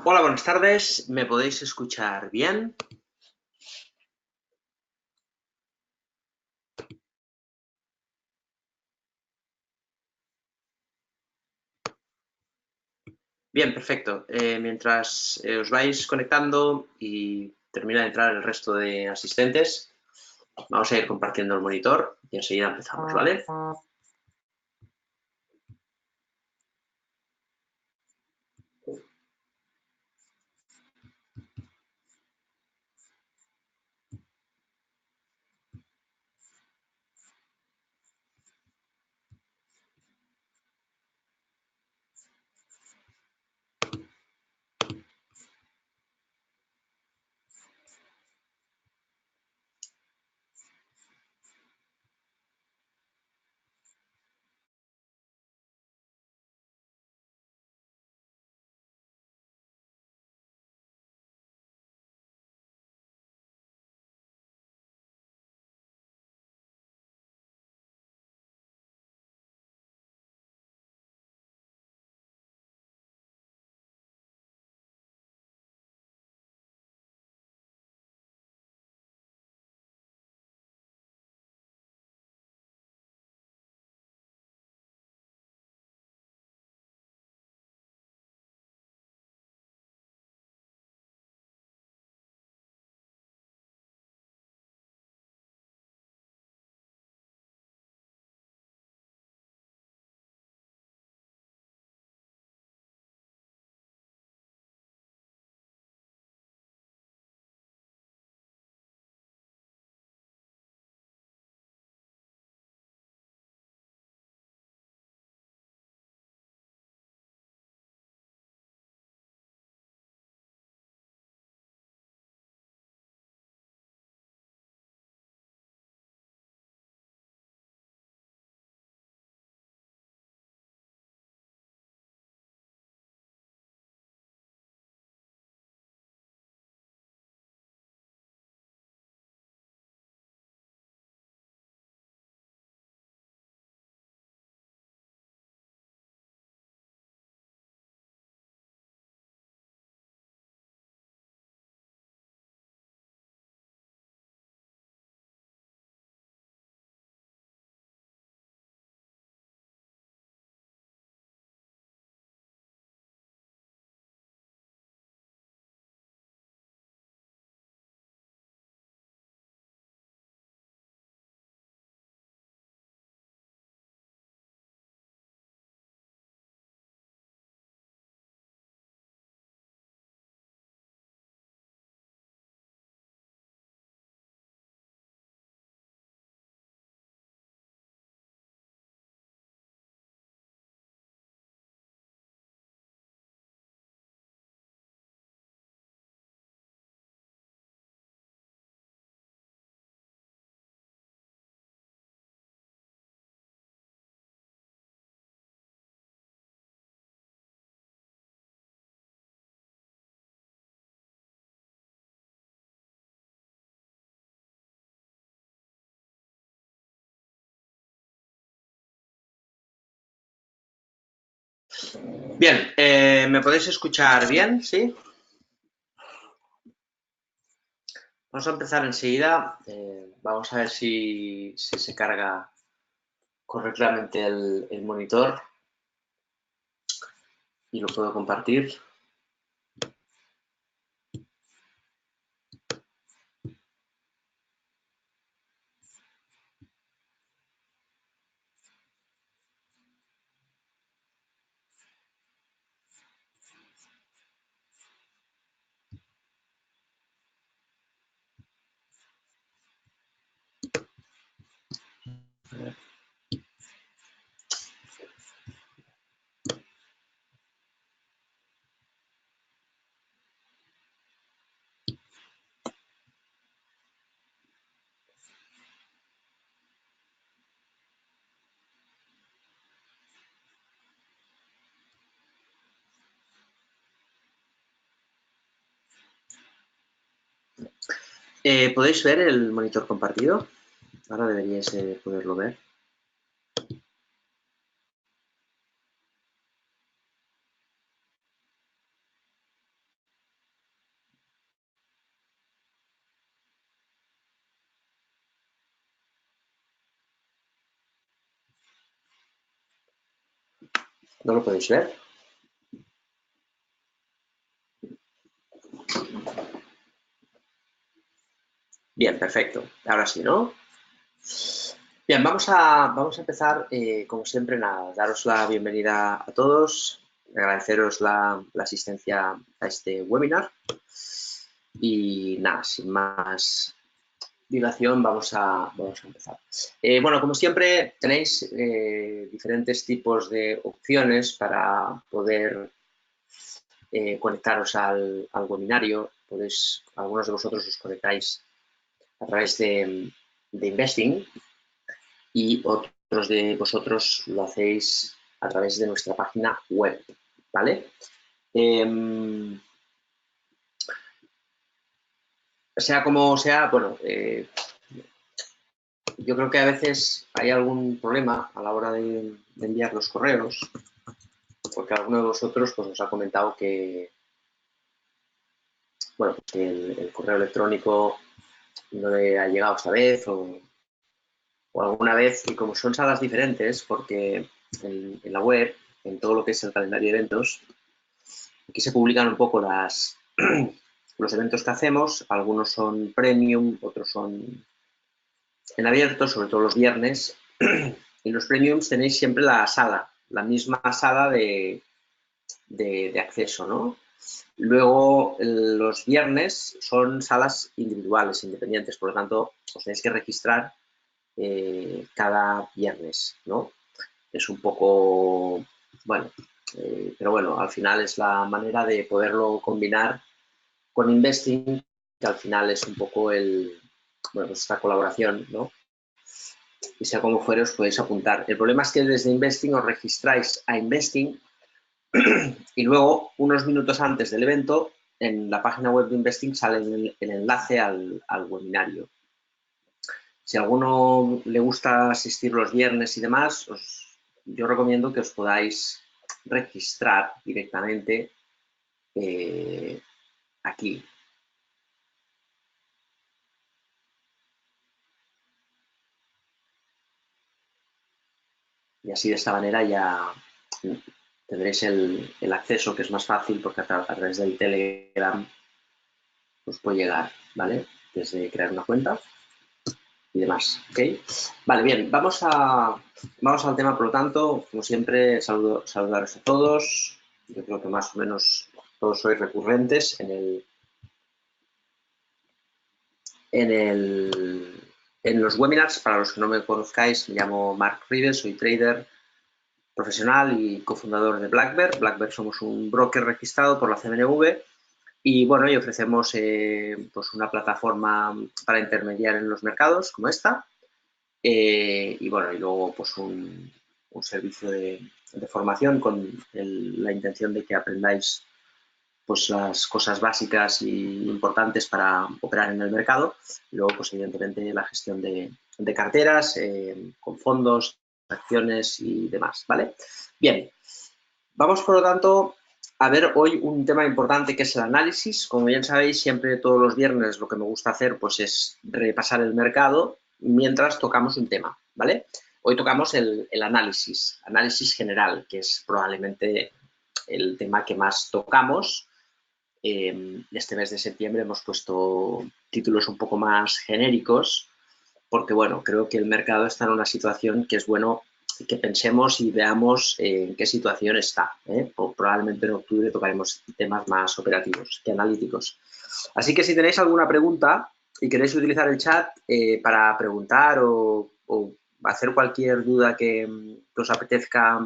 Hola, buenas tardes. ¿Me podéis escuchar bien? Bien, perfecto. Mientras os vais conectando y termina de entrar el resto de asistentes, vamos a ir compartiendo el monitor y enseguida empezamos, ¿vale? Bien, ¿me podéis escuchar bien? ¿Sí? Vamos a empezar enseguida. Vamos a ver si se carga correctamente el monitor y lo puedo compartir. ¿Podéis ver el monitor compartido? Ahora deberíais poderlo ver. ¿No lo podéis ver? Bien, perfecto. Ahora sí, ¿no? Bien, vamos a empezar, como siempre, nada, daros la bienvenida a todos, agradeceros la asistencia a este webinar y nada, sin más dilación, vamos a empezar. Bueno, como siempre, tenéis diferentes tipos de opciones para poder conectaros al webinario. Algunos de vosotros os conectáis a través de Investing y otros de vosotros lo hacéis a través de nuestra página web, ¿vale? Sea como sea, bueno, yo creo que a veces hay algún problema a la hora de enviar los correos, porque alguno de vosotros pues, nos ha comentado que, bueno, que el correo electrónico no le ha llegado esta vez o alguna vez, y como son salas diferentes, porque en la web, en todo lo que es el calendario de eventos, aquí se publican un poco los eventos que hacemos, algunos son premium, otros son en abierto, sobre todo los viernes, y los premiums tenéis siempre la misma sala de acceso, ¿no? Luego, los viernes son salas individuales, independientes, por lo tanto, os tenéis que registrar cada viernes, ¿no? Es un poco, bueno, pero bueno, al final es la manera de poderlo combinar con Investing, que al final es un poco bueno, pues esta colaboración, ¿no? Y sea como fuere, os podéis apuntar. El problema es que desde Investing os registráis a Investing y luego, unos minutos antes del evento, en la página web de Investing sale el enlace al webinario. Si a alguno le gusta asistir los viernes y demás, yo recomiendo que os podáis registrar directamente aquí. Y así de esta manera ya tendréis el acceso, que es más fácil porque a través del Telegram os puede llegar, ¿vale? Desde crear una cuenta y demás, ¿ok? Vale, bien, vamos al tema, por lo tanto, como siempre, saludaros a todos. Yo creo que más o menos todos sois recurrentes en los webinars. Para los que no me conozcáis, me llamo Marc Rives, soy trader profesional y cofundador de BlackBear. BlackBear somos un broker registrado por la CMNV y bueno, y ofrecemos pues una plataforma para intermediar en los mercados como esta y bueno, y luego pues un servicio de formación con la intención de que aprendáis pues las cosas básicas y importantes para operar en el mercado. Y luego, pues evidentemente, la gestión de carteras con fondos, acciones y demás, ¿vale? Bien, vamos por lo tanto a ver hoy un tema importante que es el análisis. Como bien sabéis, siempre todos los viernes lo que me gusta hacer pues es repasar el mercado mientras tocamos un tema, ¿vale? Hoy tocamos el análisis general, que es probablemente el tema que más tocamos. Este mes de septiembre hemos puesto títulos un poco más genéricos porque, bueno, creo que el mercado está en una situación que es bueno que pensemos y veamos en qué situación está. O probablemente en octubre tocaremos temas más operativos que analíticos. Así que si tenéis alguna pregunta y queréis utilizar el chat para preguntar o hacer cualquier duda que os apetezca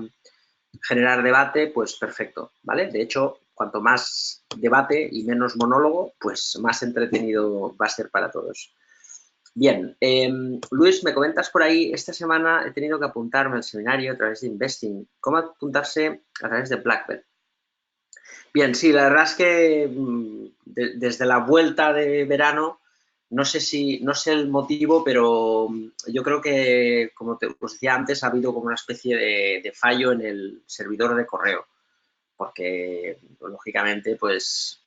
generar debate, pues perfecto, ¿vale? De hecho, cuanto más debate y menos monólogo, pues más entretenido va a ser para todos. Bien, Luis, me comentas por ahí, esta semana he tenido que apuntarme al seminario a través de Investing. ¿Cómo apuntarse a través de BlackBear? Bien, sí, la verdad es que desde la vuelta de verano, no sé el motivo, pero yo creo que, como os decía antes, ha habido como una especie de fallo en el servidor de correo, porque lógicamente, pues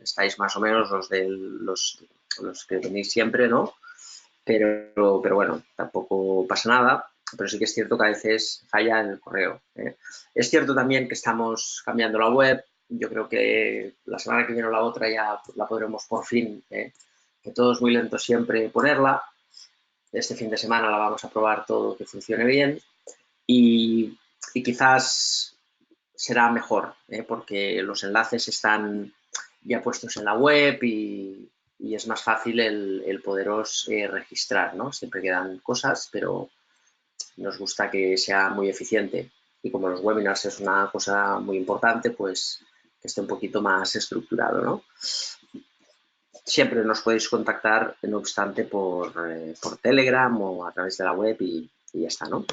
estáis más o menos los que tenéis siempre, ¿no? Pero bueno, tampoco pasa nada. pero sí que es cierto que a veces falla en el correo. Es cierto también que estamos cambiando la web. Yo creo que la semana que viene o la otra ya la podremos por fin, que todo es muy lento siempre ponerla. Este fin de semana la vamos a probar todo, que funcione bien y quizás será mejor, porque los enlaces están ya puestos en la web y es más fácil el poderos registrar, ¿no? Siempre quedan cosas, pero nos gusta que sea muy eficiente. Y como los webinars es una cosa muy importante, pues que esté un poquito más estructurado, ¿no? Siempre nos podéis contactar, no obstante, por Telegram o a través de la web y ya está, ¿no?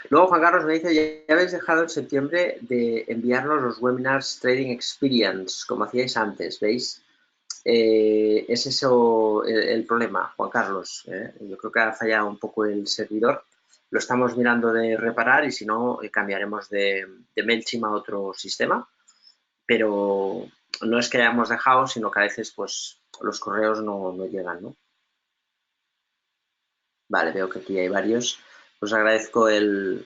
Luego Juan Carlos me dice, ya habéis dejado en septiembre de enviarnos los webinars Trading Experience, como hacíais antes, ¿veis? Es eso el problema, Juan Carlos. Yo creo que ha fallado un poco el servidor. Lo estamos mirando de reparar y si no, cambiaremos de MailChimp a otro sistema. Pero no es que hayamos dejado, sino que a veces pues, los correos no llegan, ¿no? Vale, veo que aquí hay varios. Os agradezco el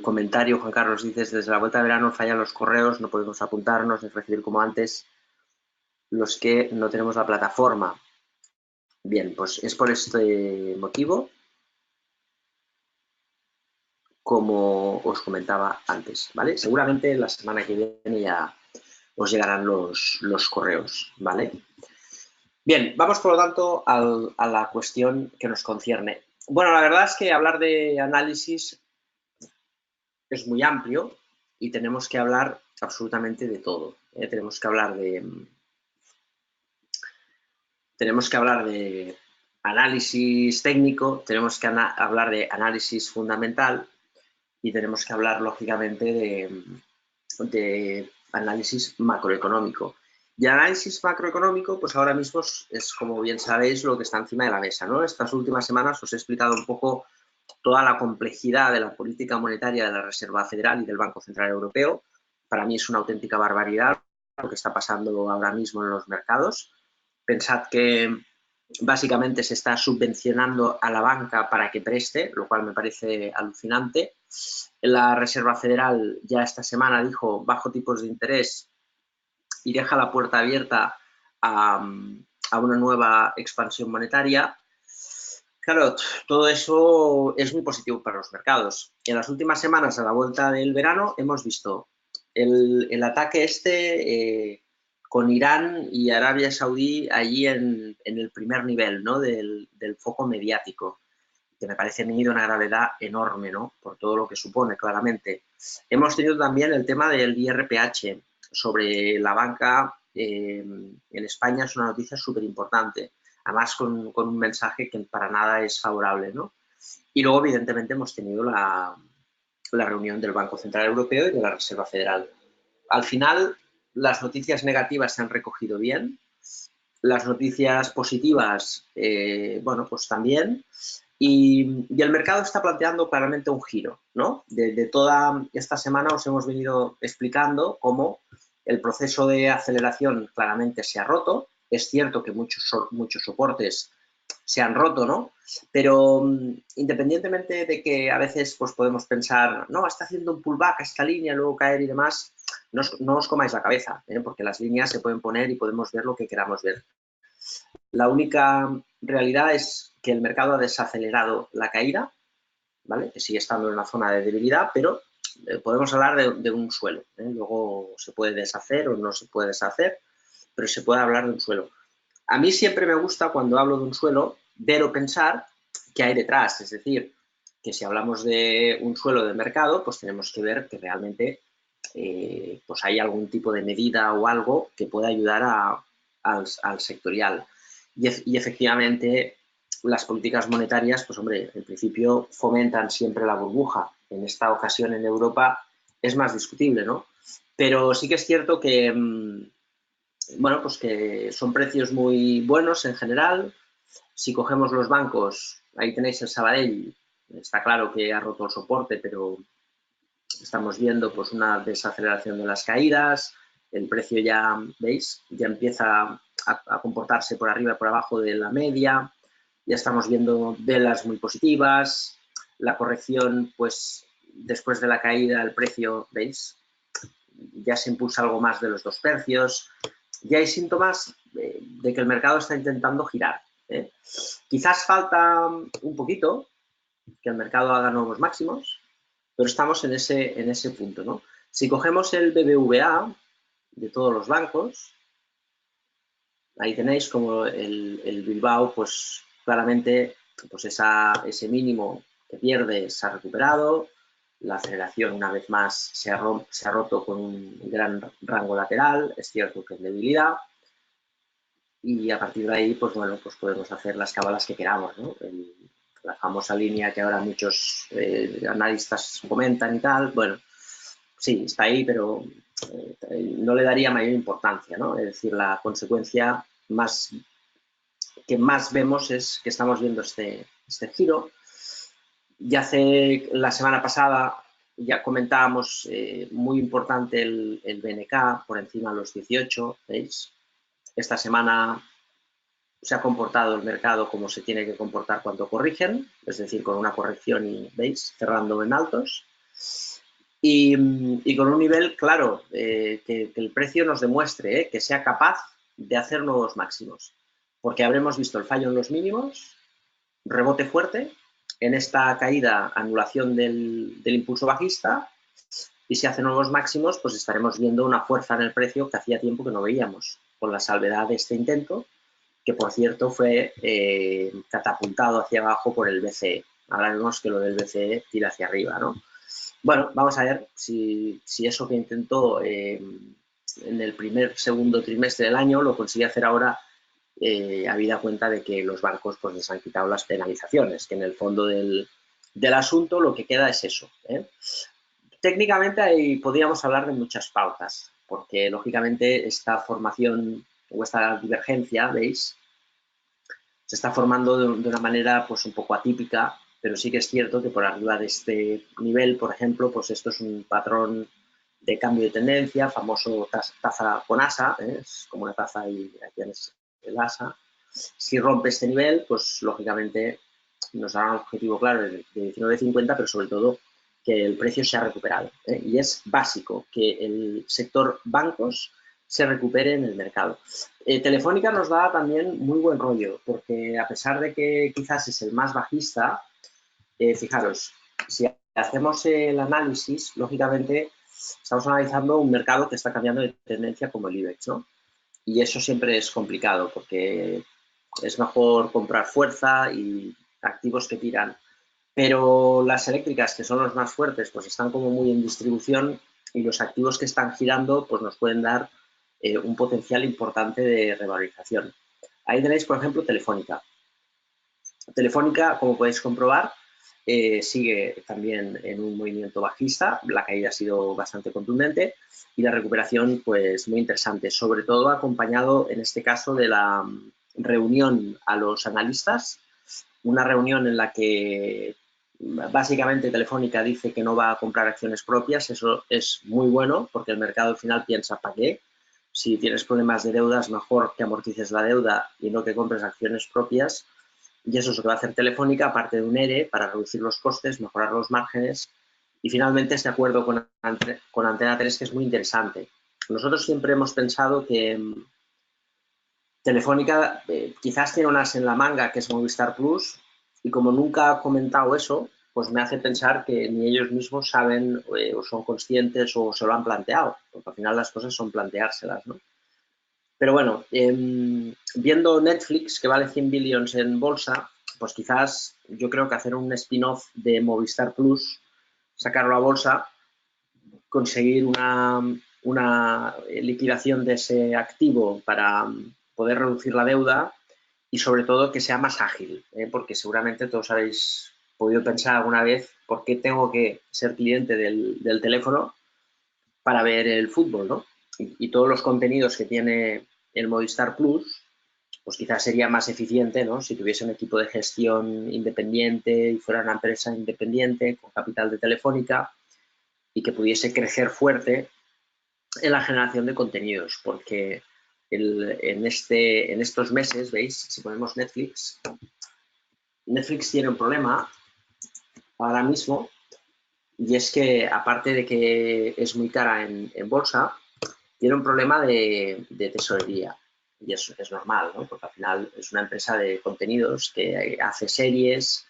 comentario, Juan Carlos. Dices, desde la vuelta de verano fallan los correos, no podemos apuntarnos ni recibir como antes los que no tenemos la plataforma. Bien, pues es por este motivo, como os comentaba antes, ¿vale? Seguramente la semana que viene ya os llegarán los correos, ¿vale? Bien, vamos por lo tanto a la cuestión que nos concierne. Bueno, la verdad es que hablar de análisis es muy amplio y tenemos que hablar absolutamente de todo. Tenemos que hablar de análisis técnico, tenemos que hablar de análisis fundamental y tenemos que hablar, lógicamente, de análisis macroeconómico. Y el análisis macroeconómico, pues ahora mismo es, como bien sabéis, lo que está encima de la mesa, ¿no? Estas últimas semanas os he explicado un poco toda la complejidad de la política monetaria de la Reserva Federal y del Banco Central Europeo. Para mí es una auténtica barbaridad lo que está pasando ahora mismo en los mercados. Pensad que básicamente se está subvencionando a la banca para que preste, lo cual me parece alucinante. La Reserva Federal ya esta semana dijo bajo tipos de interés y deja la puerta abierta a una nueva expansión monetaria. Claro, todo eso es muy positivo para los mercados. En las últimas semanas, a la vuelta del verano, hemos visto el ataque con Irán y Arabia Saudí allí en el primer nivel, ¿no? del foco mediático, que me parece de una gravedad enorme, ¿no? Por todo lo que supone, claramente. Hemos tenido también el tema del IRPH sobre la banca en España, es una noticia súper importante, además con un mensaje que para nada es favorable, ¿no? Y luego, evidentemente, hemos tenido la reunión del Banco Central Europeo y de la Reserva Federal. Al final, las noticias negativas se han recogido bien, las noticias positivas, bueno, pues también, y el mercado está planteando claramente un giro, ¿no? De toda esta semana os hemos venido explicando cómo el proceso de aceleración claramente se ha roto. Es cierto que muchos soportes se han roto, ¿no? Pero independientemente de que a veces pues, podemos pensar, no, está haciendo un pullback a esta línea, luego caer y demás, no os comáis la cabeza, porque las líneas se pueden poner y podemos ver lo que queramos ver. La única realidad es que el mercado ha desacelerado la caída, ¿vale? Que sigue estando en una zona de debilidad, pero podemos hablar de un suelo. Luego se puede deshacer o no se puede deshacer, pero se puede hablar de un suelo. A mí siempre me gusta, cuando hablo de un suelo, ver o pensar qué hay detrás. Es decir, que si hablamos de un suelo de mercado, pues tenemos que ver que realmente pues hay algún tipo de medida o algo que pueda ayudar al sectorial. Y efectivamente, las políticas monetarias, pues hombre, en principio fomentan siempre la burbuja. En esta ocasión en Europa es más discutible, ¿no? Pero sí que es cierto que, bueno, pues que son precios muy buenos en general. Si cogemos los bancos, ahí tenéis el Sabadell, está claro que ha roto el soporte, pero estamos viendo pues una desaceleración de las caídas, el precio ya, ¿veis? Ya empieza a comportarse por arriba y por abajo de la media. ya estamos viendo velas muy positivas, la corrección, pues después de la caída del precio, ¿veis? Ya se impulsa algo más de los 2 tercios, ya hay síntomas de que el mercado está intentando girar. Quizás falta un poquito que el mercado haga nuevos máximos, pero estamos en ese punto, ¿no? Si cogemos el BBVA de todos los bancos, ahí tenéis como el Bilbao, pues claramente pues ese mínimo que pierde se ha recuperado, la aceleración una vez más se ha roto con un gran rango lateral, es cierto que es debilidad, y a partir de ahí, pues bueno, pues podemos hacer las cábalas que queramos, ¿no? La famosa línea que ahora muchos analistas comentan y tal, bueno, sí, está ahí, pero no le daría mayor importancia, ¿no? Es decir, la consecuencia que más vemos es que estamos viendo este giro. Ya hace la semana pasada ya comentábamos muy importante el BNK por encima de los 18, ¿veis? Esta semana se ha comportado el mercado como se tiene que comportar cuando corrigen, es decir, con una corrección y, ¿veis?, cerrando en altos. Y con un nivel, claro, que el precio nos demuestre que sea capaz de hacer nuevos máximos. Porque habremos visto el fallo en los mínimos, rebote fuerte, en esta caída, anulación del impulso bajista, y si hace nuevos máximos, pues estaremos viendo una fuerza en el precio que hacía tiempo que no veíamos, con la salvedad de este intento, que por cierto fue catapultado hacia abajo por el BCE. Ahora vemos que lo del BCE tira hacia arriba, ¿no? Bueno, vamos a ver si eso que intentó en el segundo trimestre del año lo consigue hacer ahora, habida cuenta de que los bancos pues, les han quitado las penalizaciones, que en el fondo del asunto lo que queda es eso. Técnicamente ahí podríamos hablar de muchas pautas, porque lógicamente esta formación o esta divergencia, ¿veis?, se está formando de una manera pues un poco atípica, pero sí que es cierto que por arriba de este nivel, por ejemplo, pues esto es un patrón de cambio de tendencia, famoso taza con asa, es como una taza y aquí tienes el asa. Si rompe este nivel, pues lógicamente nos dará un objetivo claro de 19,50, pero sobre todo que el precio se ha recuperado. Y es básico que el sector bancos se recupere en el mercado. Telefónica nos da también muy buen rollo, porque a pesar de que quizás es el más bajista, fijaros, si hacemos el análisis, lógicamente estamos analizando un mercado que está cambiando de tendencia como el IBEX, ¿no? Y eso siempre es complicado, porque es mejor comprar fuerza y activos que tiran. Pero las eléctricas, que son los más fuertes, pues están como muy en distribución, y los activos que están girando pues nos pueden dar un potencial importante de revalorización. Ahí tenéis, por ejemplo, Telefónica. Telefónica, como podéis comprobar, sigue también en un movimiento bajista, la caída ha sido bastante contundente y la recuperación pues muy interesante, sobre todo acompañado en este caso de la reunión a los analistas, una reunión en la que básicamente Telefónica dice que no va a comprar acciones propias. Eso es muy bueno porque el mercado al final piensa, ¿para qué? Si tienes problemas de deuda es mejor que amortices la deuda y no que compres acciones propias. Y eso es lo que va a hacer Telefónica, aparte de un ERE, para reducir los costes, mejorar los márgenes. Y finalmente este acuerdo con Antena 3, que es muy interesante. Nosotros siempre hemos pensado que Telefónica quizás tiene unas en la manga, que es Movistar Plus, y como nunca ha comentado eso, pues me hace pensar que ni ellos mismos saben o son conscientes o se lo han planteado, porque al final las cosas son planteárselas, ¿no? Pero bueno, viendo Netflix, que vale 100 billions en bolsa, pues quizás yo creo que hacer un spin-off de Movistar Plus, sacarlo a bolsa, conseguir una liquidación de ese activo para poder reducir la deuda y sobre todo que sea más ágil, porque seguramente todos habéis podido pensar alguna vez por qué tengo que ser cliente del teléfono para ver el fútbol, ¿no? Y todos los contenidos que tiene el Movistar Plus, pues quizás sería más eficiente, ¿no?, si tuviese un equipo de gestión independiente y fuera una empresa independiente con capital de Telefónica y que pudiese crecer fuerte en la generación de contenidos, porque en estos meses, veis, si ponemos Netflix, Netflix tiene un problema ahora mismo, y es que, aparte de que es muy cara en bolsa, tiene un problema de tesorería. Y eso es normal, ¿no? Porque al final es una empresa de contenidos que hace series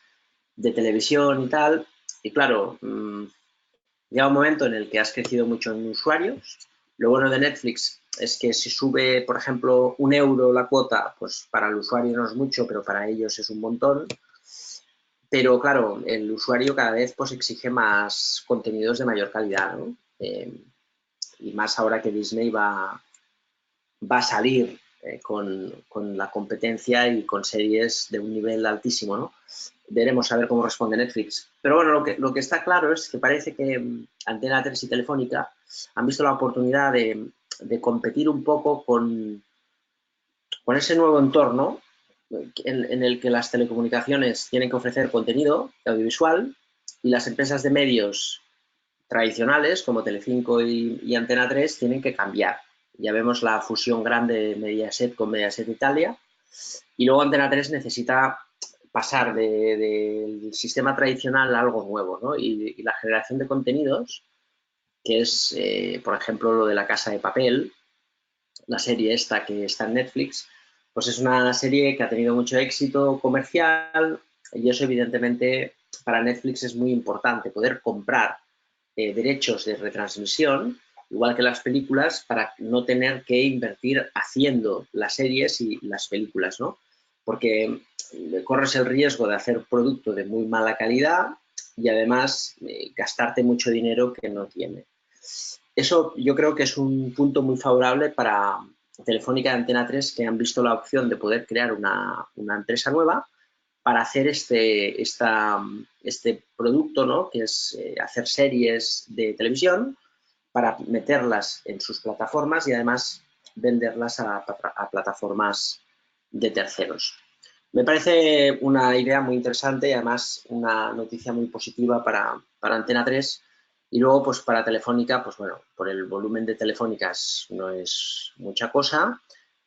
de televisión y tal. Y claro, llega un momento en el que has crecido mucho en usuarios. Lo bueno de Netflix es que si sube, por ejemplo, 1 euro la cuota, pues para el usuario no es mucho, pero para ellos es un montón. Pero claro, el usuario cada vez pues exige más contenidos de mayor calidad, ¿no? Y más ahora que Disney va a salir con la competencia y con series de un nivel altísimo, ¿no? Veremos a ver cómo responde Netflix. Pero bueno, lo que está claro es que parece que Antena 3 y Telefónica han visto la oportunidad de competir un poco con ese nuevo entorno en el que las telecomunicaciones tienen que ofrecer contenido audiovisual y las empresas de medios tradicionales como Telecinco y Antena 3 tienen que cambiar. Ya vemos la fusión grande de Mediaset con Mediaset Italia, y luego Antena 3 necesita pasar del sistema tradicional a algo nuevo, ¿no? Y la generación de contenidos, que es, por ejemplo, lo de La Casa de Papel, la serie esta que está en Netflix, pues es una serie que ha tenido mucho éxito comercial, y eso evidentemente para Netflix es muy importante, poder comprar derechos de retransmisión, igual que las películas, para no tener que invertir haciendo las series y las películas, ¿no? Porque corres el riesgo de hacer producto de muy mala calidad y además gastarte mucho dinero que no tiene. Eso yo creo que es un punto muy favorable para Telefónica y Antena 3, que han visto la opción de poder crear una empresa nueva para hacer este producto, ¿no? Que es hacer series de televisión para meterlas en sus plataformas y además venderlas a plataformas de terceros. Me parece una idea muy interesante y además una noticia muy positiva para Antena 3. Y luego, pues para Telefónica, pues bueno, por el volumen de Telefónicas no es mucha cosa,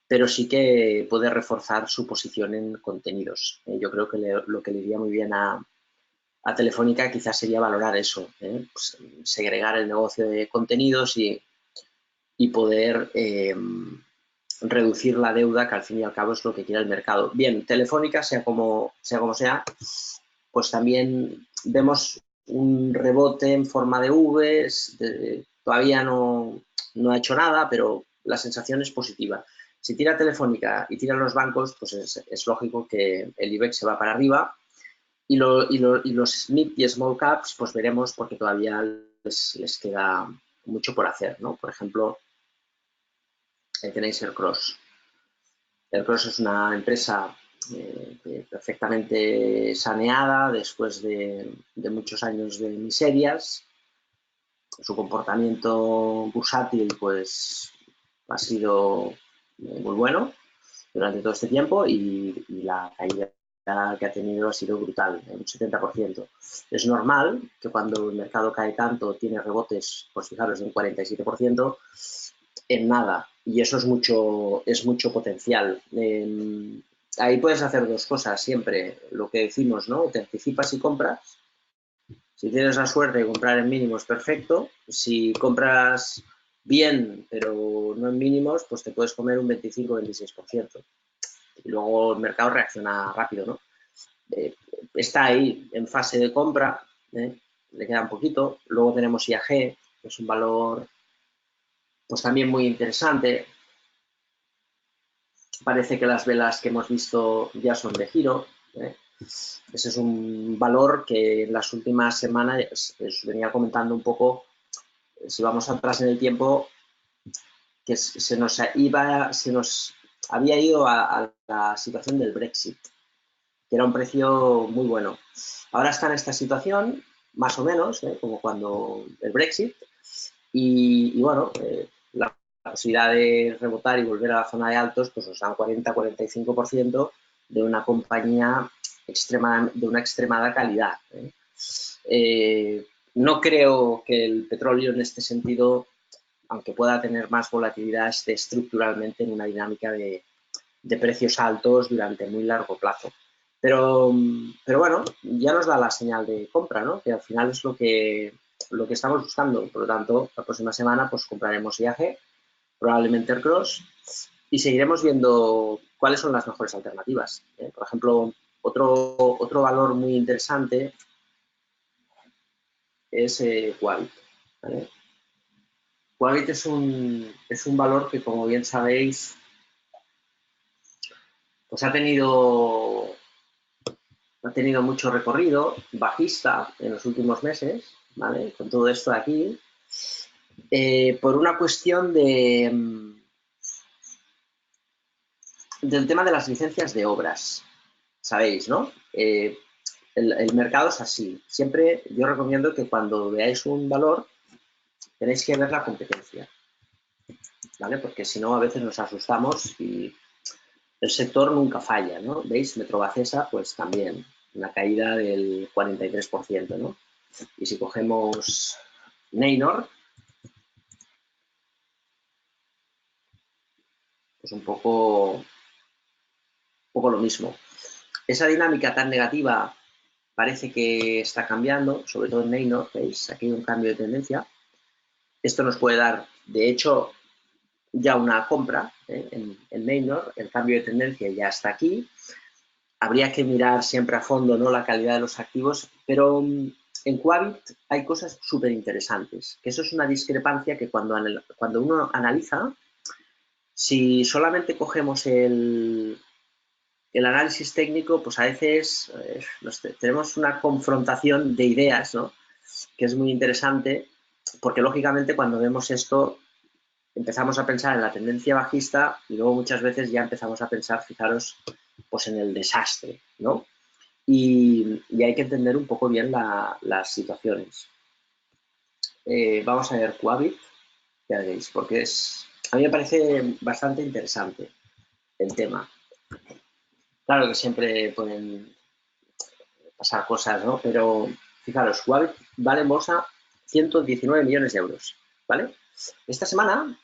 pero sí que puede reforzar su posición en contenidos. Yo creo que lo que le iría muy bien a Telefónica quizás sería valorar eso, pues, segregar el negocio de contenidos y poder reducir la deuda, que al fin y al cabo es lo que quiere el mercado. Bien, Telefónica, sea como sea, pues también vemos un rebote en forma de Vs, todavía no ha hecho nada, pero la sensación es positiva. Si tira Telefónica y tiran los bancos, pues es lógico que el IBEX se va para arriba, y los mid y small caps, pues veremos, porque todavía les queda mucho por hacer, ¿no? Por ejemplo, tenéis el Cross. El Cross es una empresa perfectamente saneada después de muchos años de miserias. Su comportamiento bursátil pues ha sido muy bueno durante todo este tiempo, y la caída que ha tenido ha sido brutal, un 70%. Es normal que cuando el mercado cae tanto tiene rebotes, pues fijaros, de un 47% en nada, y eso es mucho potencial. Ahí puedes hacer dos cosas siempre, lo que decimos, ¿no? Te anticipas y compras. Si tienes la suerte de comprar en mínimos, perfecto. Si compras bien, pero no en mínimos, pues te puedes comer un 25-26%. Y luego el mercado reacciona rápido, ¿no? Está ahí en fase de compra, le queda un poquito. Luego tenemos IAG, que es un valor pues también muy interesante. Parece que las velas que hemos visto ya son de giro. Ese es un valor que en las últimas semanas os venía comentando un poco, si vamos atrás en el tiempo, que se nos había ido a la situación del Brexit, que era un precio muy bueno. Ahora está en esta situación, más o menos, como cuando el Brexit, y bueno, la posibilidad de rebotar y volver a la zona de altos, pues nos da un 40-45% de una compañía de una extremada calidad. No creo que el petróleo en este sentido, aunque pueda tener más volatilidad, esté estructuralmente en una dinámica de precios altos durante muy largo plazo. Pero bueno, ya nos da la señal de compra, ¿no? Que al final es lo que estamos buscando. Por lo tanto, la próxima semana pues compraremos IAG, probablemente Aircross, y seguiremos viendo cuáles son las mejores alternativas. Por ejemplo, otro valor muy interesante es Quabit, ¿vale? Quabit es un valor que, como bien sabéis, pues ha tenido mucho recorrido bajista en los últimos meses, ¿vale? Con todo esto de aquí, por una cuestión del tema de las licencias de obras, sabéis, ¿no? El mercado es así. Siempre yo recomiendo que cuando veáis un valor tenéis que ver la competencia, ¿vale? Porque si no, a veces nos asustamos y el sector nunca falla, ¿no? ¿Veis? Metrovacesa, pues también, una caída del 43%, ¿no? Y si cogemos Neynor, pues un poco lo mismo. Esa dinámica tan negativa parece que está cambiando, sobre todo en Neynor, ¿veis? Aquí hay un cambio de tendencia. Esto nos puede dar, de hecho, ya una compra en Neynor, el cambio de tendencia ya está aquí. Habría que mirar siempre a fondo, ¿no?, la calidad de los activos, pero en Quabit hay cosas súper interesantes, que eso es una discrepancia que cuando uno analiza, si solamente cogemos el análisis técnico, pues a veces tenemos una confrontación de ideas, ¿no?, que es muy interesante, porque lógicamente cuando vemos esto empezamos a pensar en la tendencia bajista y luego muchas veces ya empezamos a pensar, fijaros, pues en el desastre, ¿no? Y hay que entender un poco bien las situaciones. Vamos a ver Quabit, ya veréis, porque a mí me parece bastante interesante el tema. Claro que siempre pueden pasar cosas, ¿no? Pero fijaros, Quabit vale en bolsa 119 millones de euros, ¿vale? Esta semana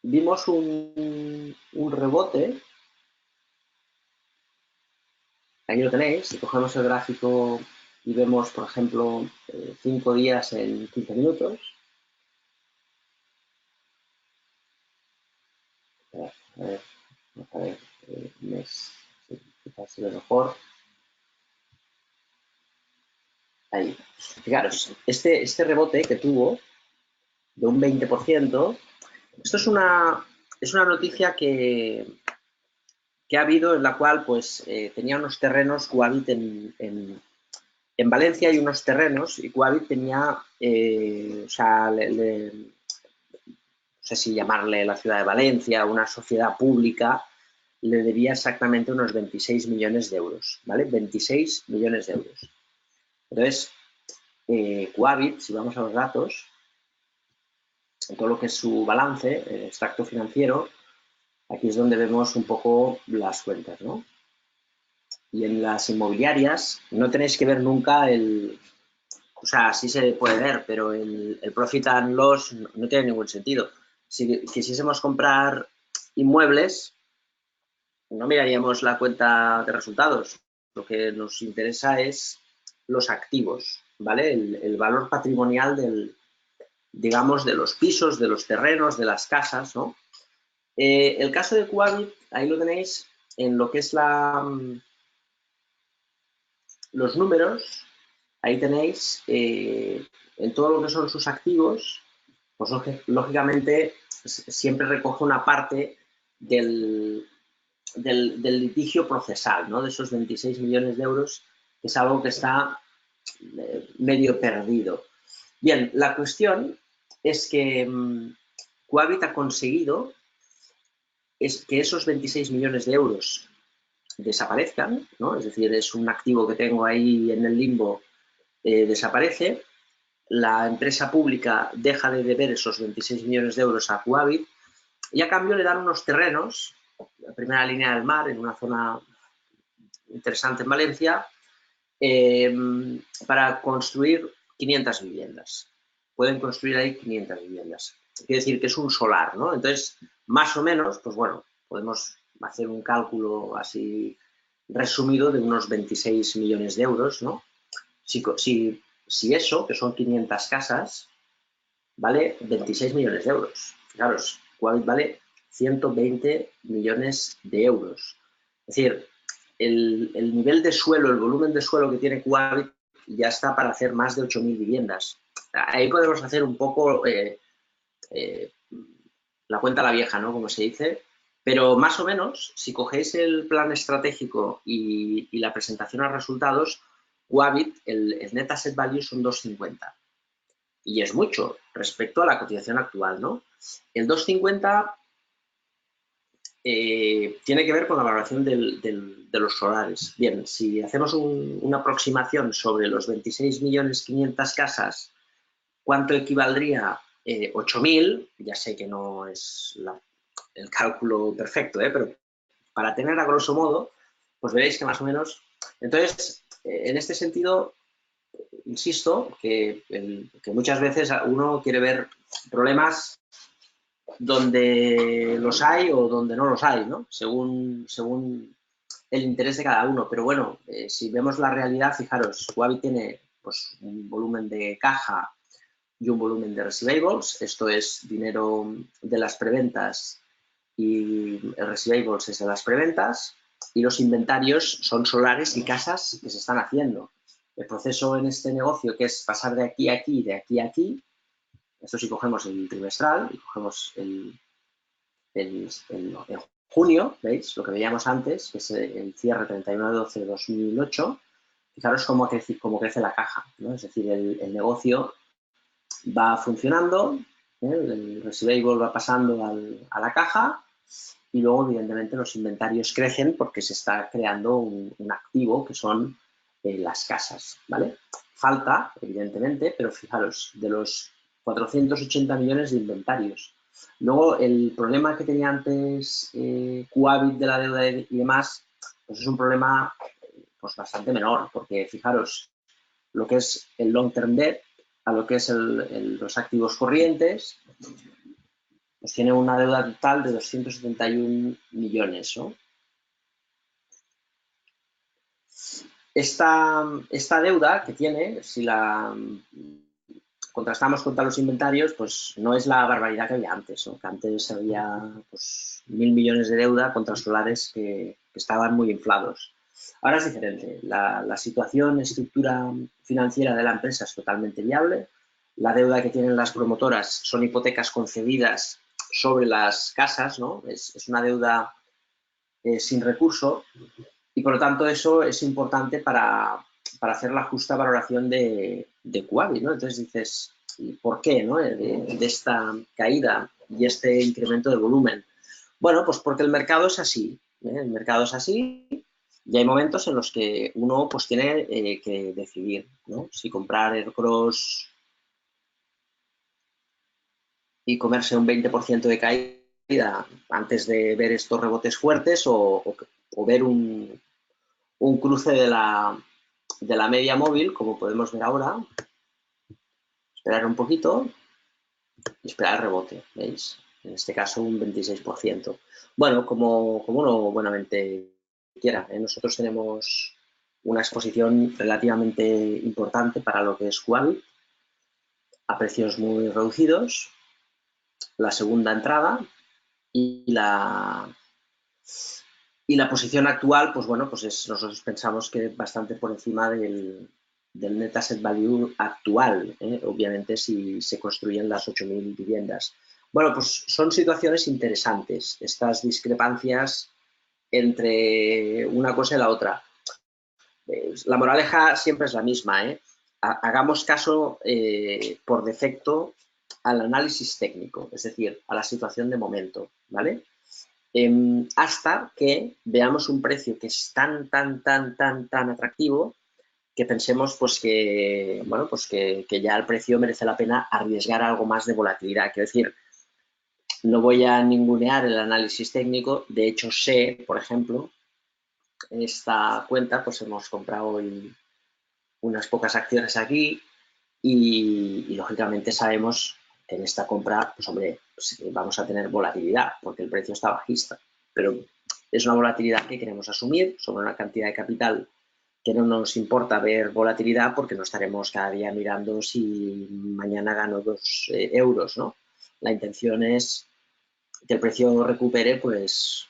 vimos un rebote. Aquí lo tenéis. Si cogemos el gráfico y vemos, por ejemplo, 5 días en 15 minutos. A ver, mes, quizás se ve mejor. Ahí. Fijaros, este rebote que tuvo de un 20%, esto es una noticia que ha habido, en la cual pues tenía unos terrenos Quabit en Valencia, hay unos terrenos y Quabit tenía, o sea, no sé si llamarle la ciudad de Valencia, una sociedad pública, le debía exactamente unos 26 millones de euros, ¿vale? 26 millones de euros. Entonces, Quabit, si vamos a los datos, en todo lo que es su balance, el extracto financiero, aquí es donde vemos un poco las cuentas, ¿no? Y en las inmobiliarias no tenéis que ver nunca o sea, sí se puede ver, pero el profit and loss no tiene ningún sentido. Si quisiésemos comprar inmuebles, no miraríamos la cuenta de resultados. Lo que nos interesa es los activos, ¿vale? El valor patrimonial digamos, de los pisos, de los terrenos, de las casas, ¿no? El caso de Quabit, ahí lo tenéis en lo que es los números, ahí tenéis en todo lo que son sus activos, pues lógicamente siempre recoge una parte del litigio procesal, ¿no? De esos 26 millones de euros, que es algo que está medio perdido. Bien, la cuestión es que Quabit ha conseguido que esos 26 millones de euros desaparezcan, ¿no? Es decir, es un activo que tengo ahí en el limbo, desaparece, la empresa pública deja de deber esos 26 millones de euros a Quabit y a cambio le dan unos terrenos, la primera línea del mar, en una zona interesante en Valencia, para construir 500 viviendas. Pueden construir ahí 500 viviendas. Quiere decir que es un solar, ¿no? Entonces, más o menos, pues bueno, podemos hacer un cálculo así resumido de unos 26 millones de euros, ¿no? Si eso, que son 500 casas, vale 26 millones de euros. Fijaros, Quabit vale 120 millones de euros. Es decir, el nivel de suelo, el volumen de suelo que tiene Quabit ya está para hacer más de 8.000 viviendas. Ahí podemos hacer un poco la cuenta a la vieja, ¿no? Como se dice. Pero más o menos, si cogéis el plan estratégico y la presentación a resultados, Quabit, el net asset value son 2,50. Y es mucho respecto a la cotización actual, ¿no? El 2,50 tiene que ver con la valoración de los solares. Bien, si hacemos una aproximación sobre los 26.500.000 casas, ¿cuánto equivaldría 8.000? Ya sé que no es el cálculo perfecto, pero para tener a grosso modo, pues veréis que más o menos... Entonces, en este sentido, insisto que muchas veces uno quiere ver problemas donde los hay o donde no los hay, ¿no? Según el interés de cada uno. Pero bueno, si vemos la realidad, fijaros, Quabit tiene pues, un volumen de caja y un volumen de receivables. Esto es dinero de las preventas y el receivables es de las preventas. Y los inventarios son solares y casas que se están haciendo. El proceso en este negocio, que es pasar de aquí a aquí, de aquí a aquí, esto si cogemos el trimestral y cogemos en junio, ¿veis? Lo que veíamos antes, que es el cierre 31/12/2008, fijaros cómo crece la caja, ¿no? Es decir, el negocio va funcionando, el receivable va pasando a la caja y luego, evidentemente, los inventarios crecen porque se está creando un activo que son las casas, ¿vale? Falta, evidentemente, pero fijaros, de los 480 millones de inventarios. Luego, el problema que tenía antes Quabit de la deuda y demás, pues es un problema pues bastante menor, porque fijaros, lo que es el long term debt a lo que es los activos corrientes, pues tiene una deuda total de 271 millones, ¿no? Esta deuda que tiene, si la contrastamos contra los inventarios, pues no es la barbaridad que había antes, ¿no? Que antes había pues, 1.000 millones de deuda contra solares que estaban muy inflados. Ahora es diferente. La situación, estructura financiera de la empresa es totalmente viable. La deuda que tienen las promotoras son hipotecas concedidas sobre las casas, ¿no? Es una deuda sin recurso y, por lo tanto, eso es importante para hacer la justa valoración de Quabit, ¿no? Entonces dices, ¿por qué, no? de esta caída y este incremento de volumen. Bueno, pues porque el mercado es así, el mercado es así y hay momentos en los que uno pues tiene que decidir, ¿no? Si comprar Aircross y comerse un 20% de caída antes de ver estos rebotes fuertes o ver un cruce de la media móvil, como podemos ver ahora, esperar un poquito y esperar el rebote, ¿veis? En este caso un 26%. Bueno, como uno buenamente quiera, ¿eh? Nosotros tenemos una exposición relativamente importante para lo que es Quabit, a precios muy reducidos, la segunda entrada y la posición actual, pues bueno, pues nosotros pensamos que bastante por encima del net asset value actual, obviamente si se construyen las 8.000 viviendas. Bueno, pues son situaciones interesantes, estas discrepancias entre una cosa y la otra. La moraleja siempre es la misma, hagamos caso por defecto al análisis técnico, es decir, a la situación de momento, ¿vale? Hasta que veamos un precio que es tan atractivo que pensemos pues que, bueno, pues que ya el precio merece la pena arriesgar algo más de volatilidad. Quiero decir, no voy a ningunear el análisis técnico, de hecho sé, por ejemplo, en esta cuenta pues hemos comprado hoy unas pocas acciones aquí y lógicamente sabemos que en esta compra, pues hombre, pues, vamos a tener volatilidad porque el precio está bajista, pero es una volatilidad que queremos asumir sobre una cantidad de capital que no nos importa ver volatilidad porque no estaremos cada día mirando si mañana gano 2 euros, ¿no? La intención es que el precio recupere, pues,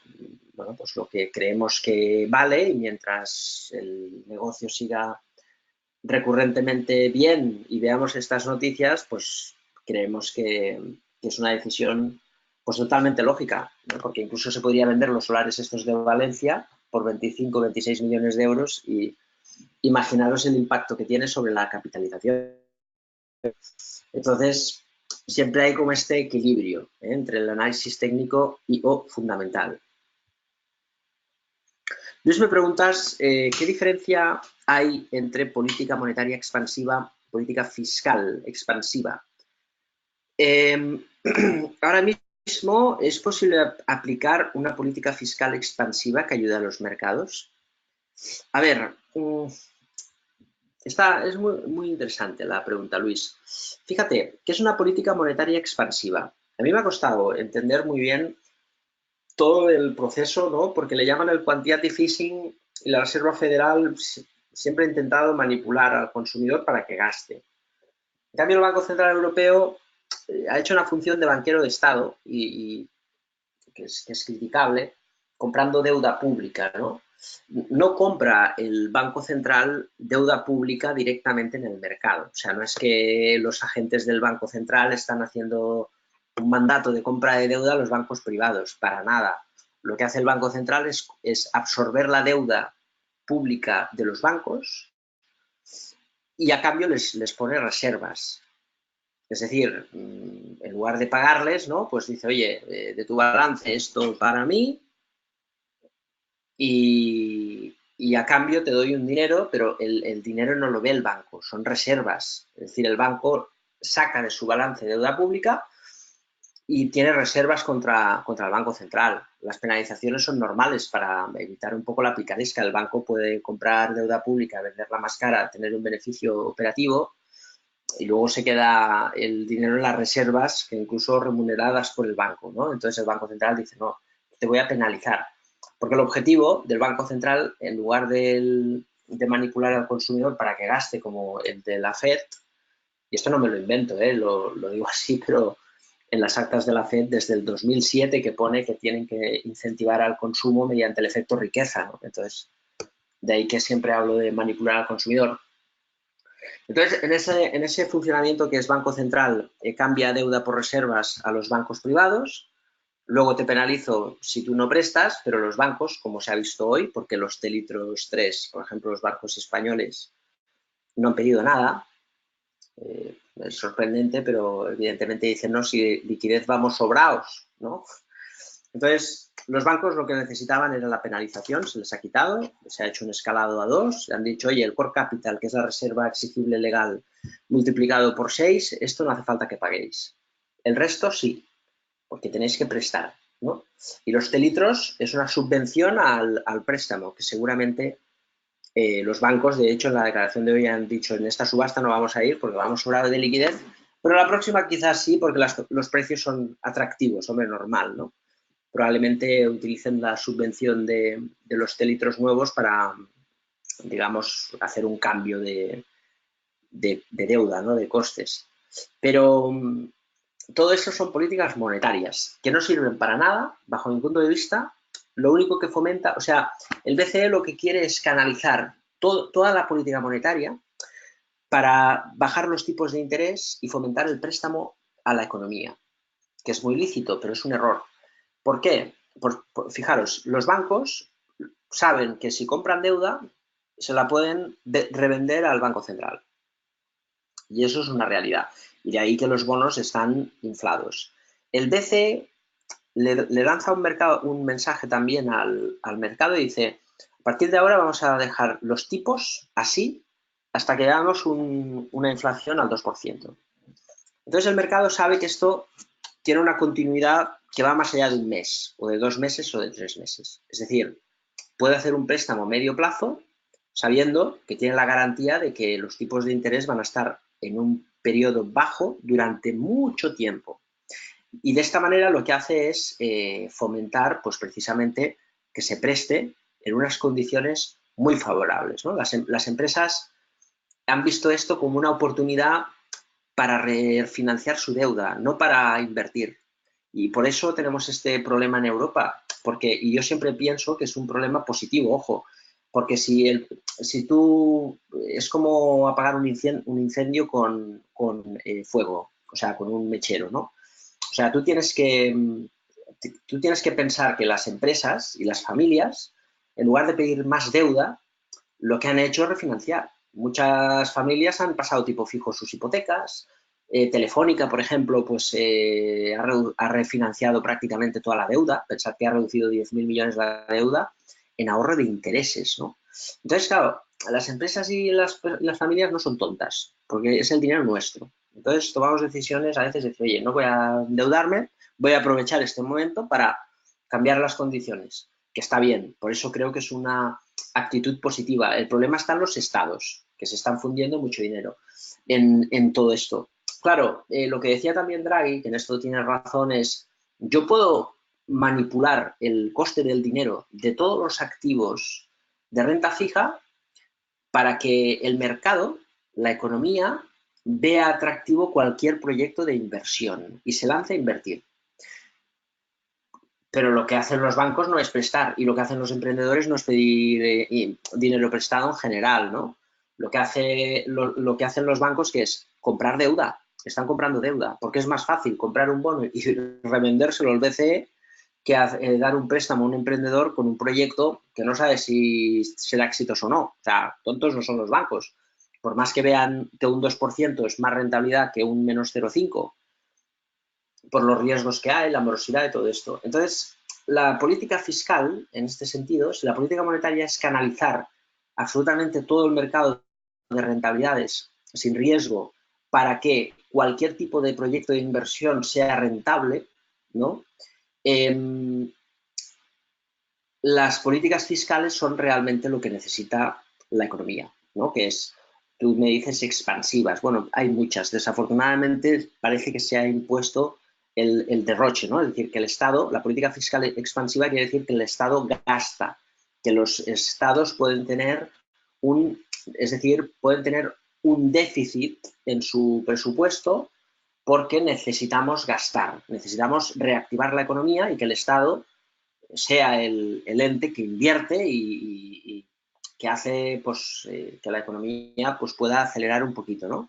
bueno, pues lo que creemos que vale, y mientras el negocio siga recurrentemente bien y veamos estas noticias, pues creemos que es una decisión pues totalmente lógica, ¿no? Porque incluso se podría vender los solares estos de Valencia por 25 o 26 millones de euros y imaginaros el impacto que tiene sobre la capitalización. Entonces, siempre hay como este equilibrio entre el análisis técnico y o fundamental. Luis, me preguntas qué diferencia hay entre política monetaria expansiva y política fiscal expansiva. Ahora mismo es posible aplicar una política fiscal expansiva que ayude a los mercados. A ver, es muy interesante la pregunta, Luis. Fíjate, ¿qué es una política monetaria expansiva? A mí me ha costado entender muy bien todo el proceso, ¿no? Porque le llaman el quantitative easing y la Reserva Federal siempre ha intentado manipular al consumidor para que gaste. En cambio, el Banco Central Europeo ha hecho una función de banquero de Estado y que es criticable, comprando deuda pública, ¿no? No compra el Banco Central deuda pública directamente en el mercado. O sea, no es que los agentes del Banco Central están haciendo un mandato de compra de deuda a los bancos privados, para nada. Lo que hace el Banco Central es absorber la deuda pública de los bancos y a cambio les pone reservas. Es decir, en lugar de pagarles, ¿no? Pues dice, oye, de tu balance esto para mí y a cambio te doy un dinero, pero el dinero no lo ve el banco, son reservas. Es decir, el banco saca de su balance deuda pública y tiene reservas contra el Banco Central. Las penalizaciones son normales para evitar un poco la picaresca. El banco puede comprar deuda pública, venderla más cara, tener un beneficio operativo y luego se queda el dinero en las reservas, que incluso remuneradas por el banco, ¿no? Entonces el Banco Central dice, no, te voy a penalizar. Porque el objetivo del Banco Central, en lugar de manipular al consumidor para que gaste como el de la FED, y esto no me lo invento, lo digo así, pero en las actas de la FED desde el 2007 que pone que tienen que incentivar al consumo mediante el efecto riqueza, ¿no? Entonces, de ahí que siempre hablo de manipular al consumidor. Entonces, en ese funcionamiento que es Banco Central, cambia deuda por reservas a los bancos privados, luego te penalizo si tú no prestas, pero los bancos, como se ha visto hoy, porque los Telitros 3, por ejemplo, los barcos españoles, no han pedido nada, es sorprendente, pero evidentemente dicen, no, si liquidez vamos sobraos, ¿no? Entonces, los bancos lo que necesitaban era la penalización, se les ha quitado, se ha hecho un escalado a 2, han dicho, oye, el core capital, que es la reserva exigible legal, multiplicado por 6, esto no hace falta que paguéis. El resto sí, porque tenéis que prestar, ¿no? Y los telitros es una subvención al préstamo, que seguramente los bancos, de hecho, en la declaración de hoy han dicho, en esta subasta no vamos a ir porque vamos sobrados de liquidez, pero la próxima quizás sí, porque los precios son atractivos, hombre, normal, ¿no? Probablemente utilicen la subvención de los telitros nuevos para, digamos, hacer un cambio de deuda, ¿no? De costes. Pero todo eso son políticas monetarias que no sirven para nada, bajo mi punto de vista. Lo único que fomenta, o sea, el BCE lo que quiere es canalizar toda la política monetaria para bajar los tipos de interés y fomentar el préstamo a la economía, que es muy lícito, pero es un error. ¿Por qué? Fijaros, los bancos saben que si compran deuda se la pueden revender al Banco Central. Y eso es una realidad. Y de ahí que los bonos están inflados. El BCE le lanza un mensaje también al mercado y dice, a partir de ahora vamos a dejar los tipos así hasta que hagamos una inflación al 2%. Entonces el mercado sabe que esto tiene una continuidad que va más allá de un mes, o de 2 meses o de 3 meses. Es decir, puede hacer un préstamo a medio plazo sabiendo que tiene la garantía de que los tipos de interés van a estar en un periodo bajo durante mucho tiempo. Y de esta manera lo que hace es fomentar, pues precisamente, que se preste en unas condiciones muy favorables, ¿no? Las empresas han visto esto como una oportunidad para refinanciar su deuda, no para invertir. Y por eso tenemos este problema en Europa, y yo siempre pienso que es un problema positivo, ojo, porque si tú, es como apagar un incendio con fuego, o sea, con un mechero, ¿no? O sea, tú tienes que pensar que las empresas y las familias, en lugar de pedir más deuda, lo que han hecho es refinanciar. Muchas familias han pasado tipo fijo sus hipotecas. Telefónica, por ejemplo, pues ha refinanciado prácticamente toda la deuda. Pensad que ha reducido 10.000 millones la deuda en ahorro de intereses, ¿no? Entonces, claro, las empresas y las familias no son tontas, porque es el dinero nuestro. Entonces, tomamos decisiones a veces de decir, oye, no voy a endeudarme, voy a aprovechar este momento para cambiar las condiciones, que está bien. Por eso creo que es una actitud positiva. El problema está en los estados, que se están fundiendo mucho dinero en todo esto. Claro, lo que decía también Draghi, que en esto tiene razón, es yo puedo manipular el coste del dinero de todos los activos de renta fija para que el mercado, la economía, vea atractivo cualquier proyecto de inversión y se lance a invertir. Pero lo que hacen los bancos no es prestar y lo que hacen los emprendedores no es pedir dinero prestado en general, ¿no? Lo que hacen los bancos que es comprar deuda, están comprando deuda, porque es más fácil comprar un bono y revendérselo al BCE que dar un préstamo a un emprendedor con un proyecto que no sabe si será exitoso o no. O sea, tontos no son los bancos. Por más que vean que un 2% es más rentabilidad que un menos 0,5, por los riesgos que hay, la morosidad y todo esto. Entonces, la política fiscal, en este sentido, si la política monetaria es canalizar absolutamente todo el mercado de rentabilidades sin riesgo para que cualquier tipo de proyecto de inversión sea rentable, ¿no? Las políticas fiscales son realmente lo que necesita la economía, ¿no? Que es, tú me dices expansivas. Bueno, hay muchas. Desafortunadamente parece que se ha impuesto el derroche, ¿no? Es decir, que el Estado, la política fiscal expansiva quiere decir que el Estado gasta, que los estados pueden tener pueden tener un déficit en su presupuesto porque necesitamos gastar, necesitamos reactivar la economía y que el Estado sea el ente que invierte y que hace pues, que la economía pues, pueda acelerar un poquito, ¿no?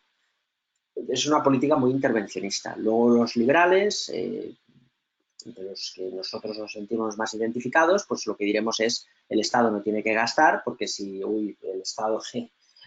Es una política muy intervencionista. Luego los liberales, de los que nosotros nos sentimos más identificados, pues lo que diremos es el Estado no tiene que gastar, porque si el Estado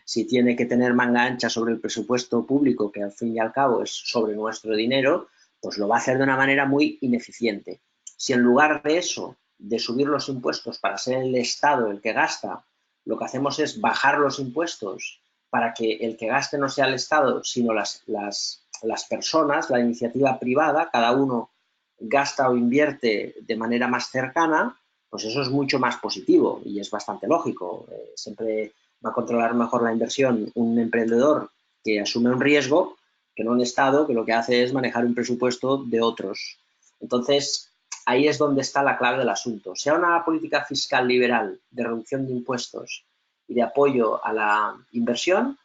si tiene que tener manga ancha sobre el presupuesto público, que al fin y al cabo es sobre nuestro dinero, pues lo va a hacer de una manera muy ineficiente. Si en lugar de eso, de subir los impuestos para ser el Estado el que gasta, lo que hacemos es bajar los impuestos para que el que gaste no sea el Estado, sino las personas, la iniciativa privada, cada uno gasta o invierte de manera más cercana, pues eso es mucho más positivo y es bastante lógico. Siempre va a controlar mejor la inversión un emprendedor que asume un riesgo que no un Estado que lo que hace es manejar un presupuesto de otros. Entonces, ahí es donde está la clave del asunto. Sea una política fiscal liberal de reducción de impuestos y de apoyo a la inversión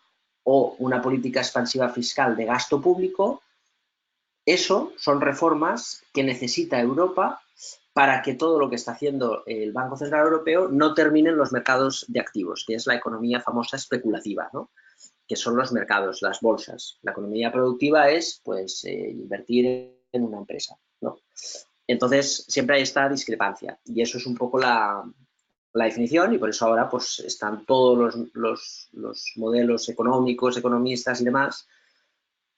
o una política expansiva fiscal de gasto público, eso son reformas que necesita Europa para que todo lo que está haciendo el Banco Central Europeo no termine en los mercados de activos, que es la economía famosa especulativa, ¿no? Que son los mercados, las bolsas. La economía productiva es pues, invertir en una empresa, ¿no? Entonces, siempre hay esta discrepancia y eso es un poco la definición y por eso ahora pues, están todos los modelos económicos, economistas y demás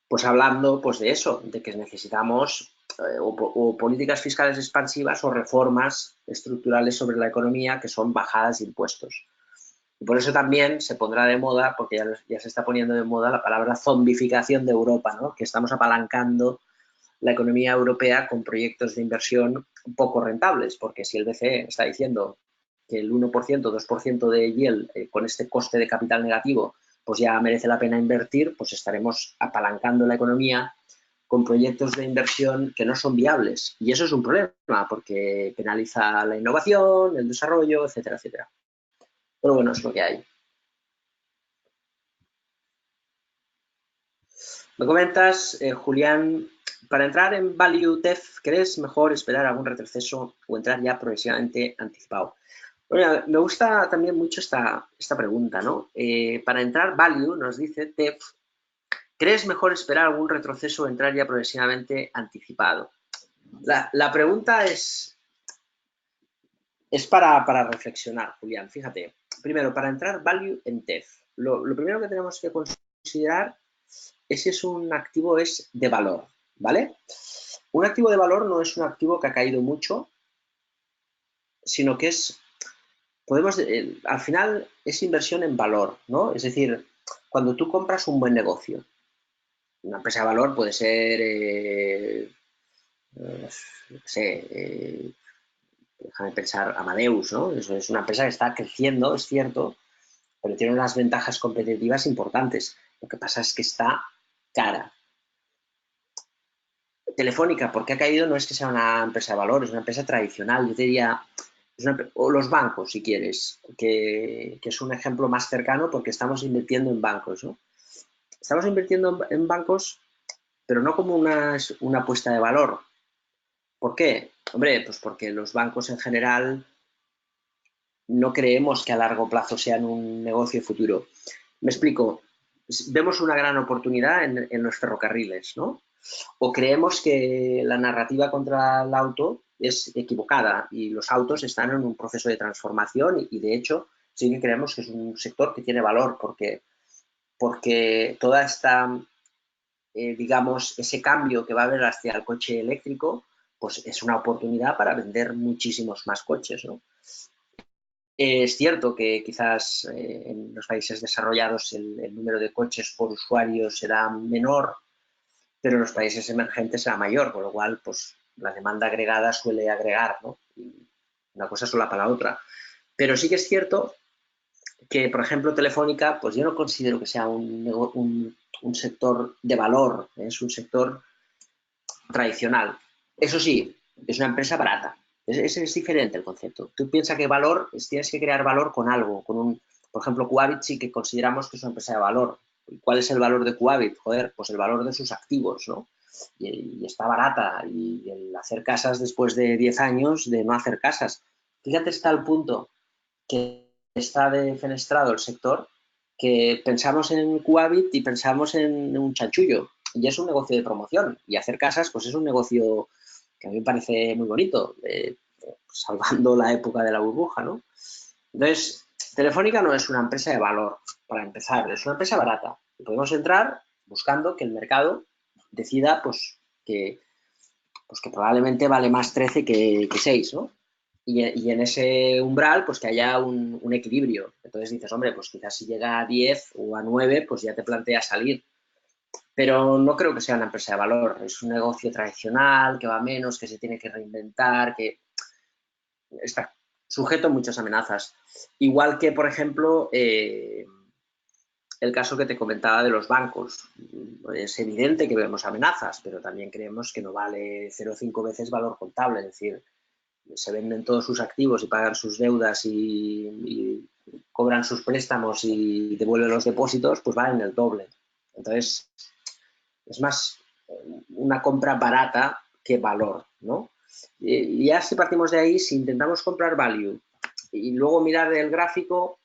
pues hablando pues de eso, de que necesitamos o políticas fiscales expansivas o reformas estructurales sobre la economía que son bajadas de impuestos. Y por eso también se pondrá de moda, porque ya se está poniendo de moda la palabra zombificación de Europa, ¿no? Que estamos apalancando la economía europea con proyectos de inversión poco rentables, porque si el BCE está diciendo que el 1%, 2% de yield con este coste de capital negativo pues ya merece la pena invertir, pues estaremos apalancando la economía con proyectos de inversión que no son viables. Y eso es un problema porque penaliza la innovación, el desarrollo, etcétera, etcétera. Pero bueno, es lo que hay. Me comentas, Julián, para entrar en Value TEF, ¿crees mejor esperar algún retroceso o entrar ya progresivamente anticipado? Bueno, me gusta también mucho esta pregunta, ¿no? Para entrar Value, nos dice TEF, ¿crees mejor esperar algún retroceso o entrar ya progresivamente anticipado? La pregunta es para reflexionar, Julián. Fíjate, primero, para entrar Value en TEF, lo primero que tenemos que considerar es si es un activo es de valor, ¿vale? Un activo de valor no es un activo que ha caído mucho, sino que es, al final es inversión en valor, ¿no? Es decir, cuando tú compras un buen negocio, una empresa de valor puede ser, no sé, déjame pensar, Amadeus, ¿no? Eso es una empresa que está creciendo, es cierto, pero tiene unas ventajas competitivas importantes. Lo que pasa es que está cara. Telefónica, ¿por qué ha caído? No es que sea una empresa de valor, es una empresa tradicional. Yo te diría, o los bancos, si quieres, que es un ejemplo más cercano porque estamos invirtiendo en bancos, ¿no? Estamos invirtiendo en bancos, pero no como una apuesta de valor. ¿Por qué? Hombre, pues porque los bancos en general no creemos que a largo plazo sean un negocio futuro. Me explico. Vemos una gran oportunidad en los ferrocarriles, ¿no? O creemos que la narrativa contra el auto es equivocada y los autos están en un proceso de transformación y de hecho sí que creemos que es un sector que tiene valor porque toda esta, digamos, ese cambio que va a haber hacia el coche eléctrico, pues es una oportunidad para vender muchísimos más coches, ¿no? Es cierto que quizás en los países desarrollados el número de coches por usuario será menor, pero en los países emergentes será mayor, con lo cual pues, la demanda agregada suele agregar, ¿no? Y una cosa solapa la otra. Pero sí que es cierto que, por ejemplo, Telefónica, pues yo no considero que sea un sector de valor, es un sector tradicional. Eso sí, es una empresa barata. Ese es diferente el concepto. Tú piensas que valor, tienes que crear valor con algo, por ejemplo, Quabit sí que consideramos que es una empresa de valor. ¿Cuál es el valor de Quabit? Joder, pues el valor de sus activos, ¿no? Y está barata. Y el hacer casas después de 10 años de no hacer casas. Fíjate, está el punto que está defenestrado el sector, que pensamos en Quabit y pensamos en un chanchullo. Y es un negocio de promoción. Y hacer casas, pues es un negocio que a mí me parece muy bonito, salvando la época de la burbuja, ¿no? Entonces, Telefónica no es una empresa de valor, para empezar, es una empresa barata. Y podemos entrar buscando que el mercado decida pues que probablemente vale más 13 que 6, ¿no? Y en ese umbral, pues que haya un equilibrio. Entonces dices, hombre, pues quizás si llega a 10 o a 9, pues ya te planteas salir. Pero no creo que sea una empresa de valor. Es un negocio tradicional, que va menos, que se tiene que reinventar, que está sujeto a muchas amenazas. Igual que, por ejemplo, el caso que te comentaba de los bancos. Es evidente que vemos amenazas, pero también creemos que no vale 0,5 veces valor contable. Es decir, se venden todos sus activos y pagan sus deudas y cobran sus préstamos y devuelven los depósitos, pues valen el doble. Entonces, es más una compra barata que valor, ¿no? Y ya si partimos de ahí, si intentamos comprar value y luego mirar el gráfico,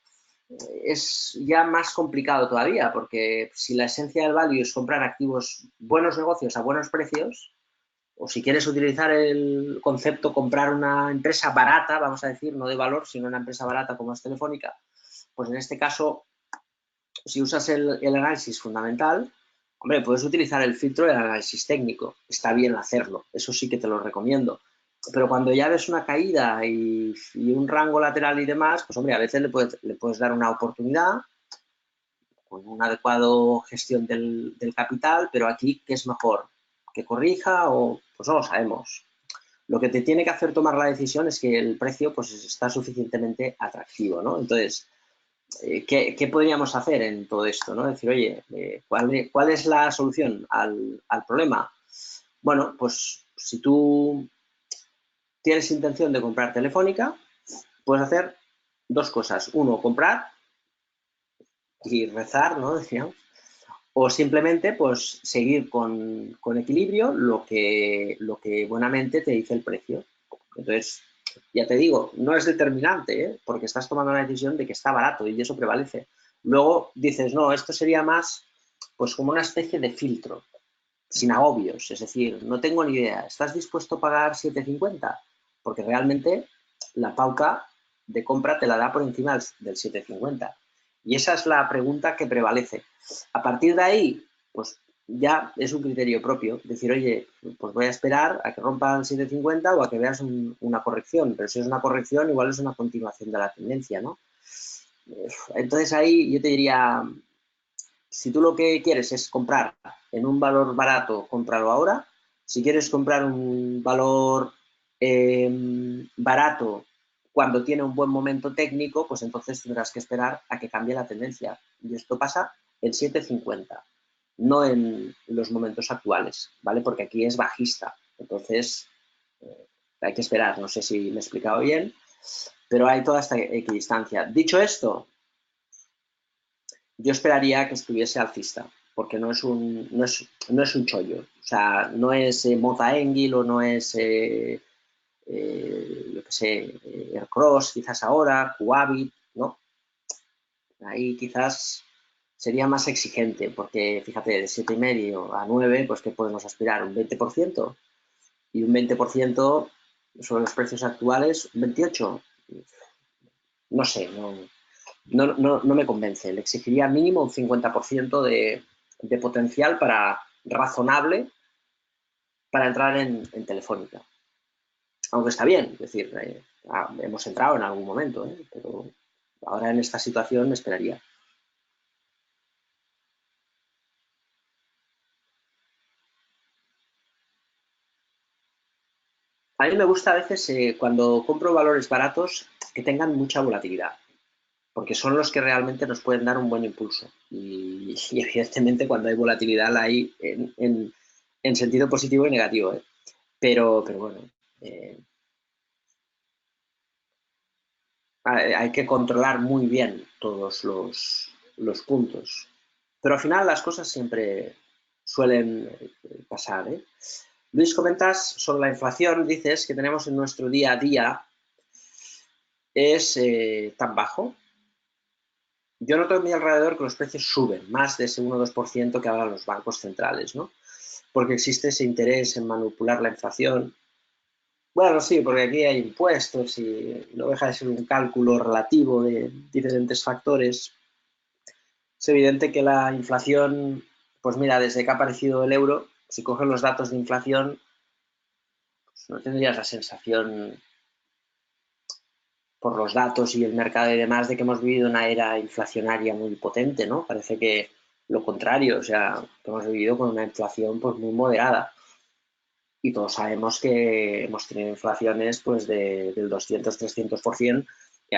es ya más complicado todavía, porque si la esencia del value es comprar activos, buenos negocios a buenos precios, o si quieres utilizar el concepto comprar una empresa barata, vamos a decir, no de valor, sino una empresa barata como es Telefónica, pues en este caso, si usas el análisis fundamental, hombre, puedes utilizar el filtro del análisis técnico. Está bien hacerlo, eso sí que te lo recomiendo. Pero cuando ya ves una caída y un rango lateral y demás, pues hombre, a veces le puedes dar una oportunidad con una adecuada gestión del capital, pero aquí, ¿qué es mejor? ¿Que corrija o pues no lo sabemos? Lo que te tiene que hacer tomar la decisión es que el precio pues está suficientemente atractivo, ¿no? Entonces, ¿qué podríamos hacer en todo esto, ¿no? Decir, oye, ¿cuál es la solución al problema? Bueno, pues si tú tienes intención de comprar Telefónica, puedes hacer dos cosas. Uno, comprar y rezar, ¿no? Decíamos. O simplemente, pues, seguir con equilibrio lo que buenamente te dice el precio. Entonces, ya te digo, no es determinante, ¿eh? Porque estás tomando una decisión de que está barato y eso prevalece. Luego dices, no, esto sería más, pues, como una especie de filtro, sin agobios. Es decir, no tengo ni idea. ¿Estás dispuesto a pagar 7,50? Porque realmente la pauta de compra te la da por encima del 7,50. Y esa es la pregunta que prevalece. A partir de ahí, pues ya es un criterio propio. Decir, oye, pues voy a esperar a que rompan 7,50 o a que veas una corrección. Pero si es una corrección, igual es una continuación de la tendencia, ¿no? Entonces ahí yo te diría, si tú lo que quieres es comprar en un valor barato, cómpralo ahora. Si quieres comprar un valor barato cuando tiene un buen momento técnico, pues entonces tendrás que esperar a que cambie la tendencia. Y esto pasa en 7,50, no en los momentos actuales, ¿vale? Porque aquí es bajista. Entonces, hay que esperar. No sé si me he explicado bien, pero hay toda esta equidistancia. Dicho esto, yo esperaría que estuviese alcista, porque no es un chollo. O sea, no es Moza Engil o no es, yo qué sé, Aircross, quizás ahora, Kuwait, ¿no? Ahí quizás sería más exigente, porque fíjate, de 7,5 a 9, pues que podemos aspirar un 20%, y un 20% sobre los precios actuales, un 28%. No sé, no me convence. Le exigiría mínimo un 50% de potencial razonable para entrar en Telefónica. Aunque está bien, es decir, hemos entrado en algún momento, pero ahora en esta situación me esperaría. A mí me gusta a veces cuando compro valores baratos que tengan mucha volatilidad, porque son los que realmente nos pueden dar un buen impulso. Y evidentemente cuando hay volatilidad la hay en sentido positivo y negativo, ¿eh? Pero bueno, eh, hay que controlar muy bien todos los puntos. Pero al final las cosas siempre suelen pasar, ¿eh? Luis, comentas sobre la inflación, dices que tenemos en nuestro día a día es tan bajo. Yo noto a mi alrededor que los precios suben más de ese 1 o 2% que hablan los bancos centrales, ¿no? Porque existe ese interés en manipular la inflación. Bueno, sí, porque aquí hay impuestos y no deja de ser un cálculo relativo de diferentes factores. Es evidente que la inflación, pues mira, desde que ha aparecido el euro, si coges los datos de inflación, pues no tendrías la sensación, por los datos y el mercado y demás, de que hemos vivido una era inflacionaria muy potente, ¿no? Parece que lo contrario, o sea, que hemos vivido con una inflación pues muy moderada. Y todos sabemos que hemos tenido inflaciones pues del 200-300%.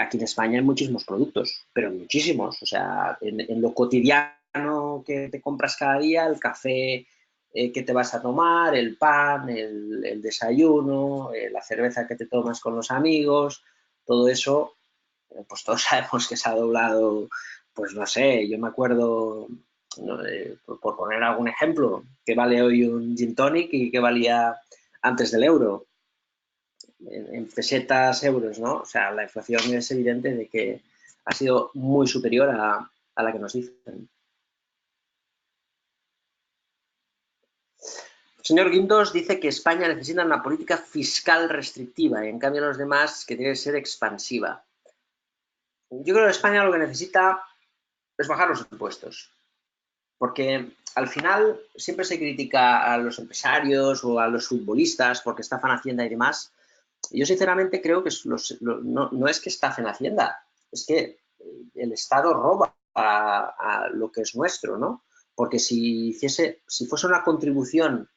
Aquí en España hay muchísimos productos, pero muchísimos. O sea, en lo cotidiano que te compras cada día, el café que te vas a tomar, el pan, el desayuno, la cerveza que te tomas con los amigos, todo eso, pues todos sabemos que se ha doblado, pues no sé, yo me acuerdo, ¿no? Por poner algún ejemplo, que vale hoy un gin tonic y que valía antes del euro, en pesetas, euros, ¿no? O sea, la inflación es evidente de que ha sido muy superior a la que nos dicen. El señor Guindos dice que España necesita una política fiscal restrictiva y en cambio los demás que debe ser expansiva. Yo creo que España lo que necesita es bajar los impuestos. Porque al final siempre se critica a los empresarios o a los futbolistas porque estafan Hacienda y demás. Yo sinceramente creo que no es que estafen Hacienda, es que el Estado roba a lo que es nuestro, ¿no? Porque si fuese una contribución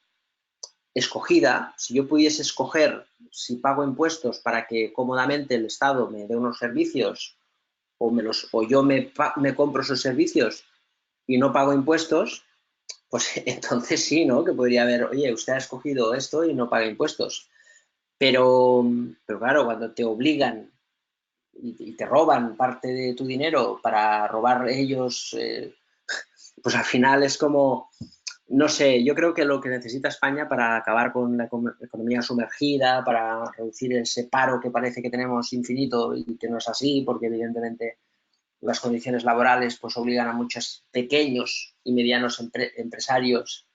escogida, si yo pudiese escoger si pago impuestos para que cómodamente el Estado me dé unos servicios o yo me compro esos servicios y no pago impuestos, pues entonces sí, ¿no? Que podría haber, oye, usted ha escogido esto y no paga impuestos. Pero claro, cuando te obligan y te roban parte de tu dinero para robar ellos, pues al final es como, no sé, yo creo que lo que necesita España para acabar con la economía sumergida, para reducir ese paro que parece que tenemos infinito y que no es así, porque evidentemente las condiciones laborales pues obligan a muchos pequeños y medianos empresarios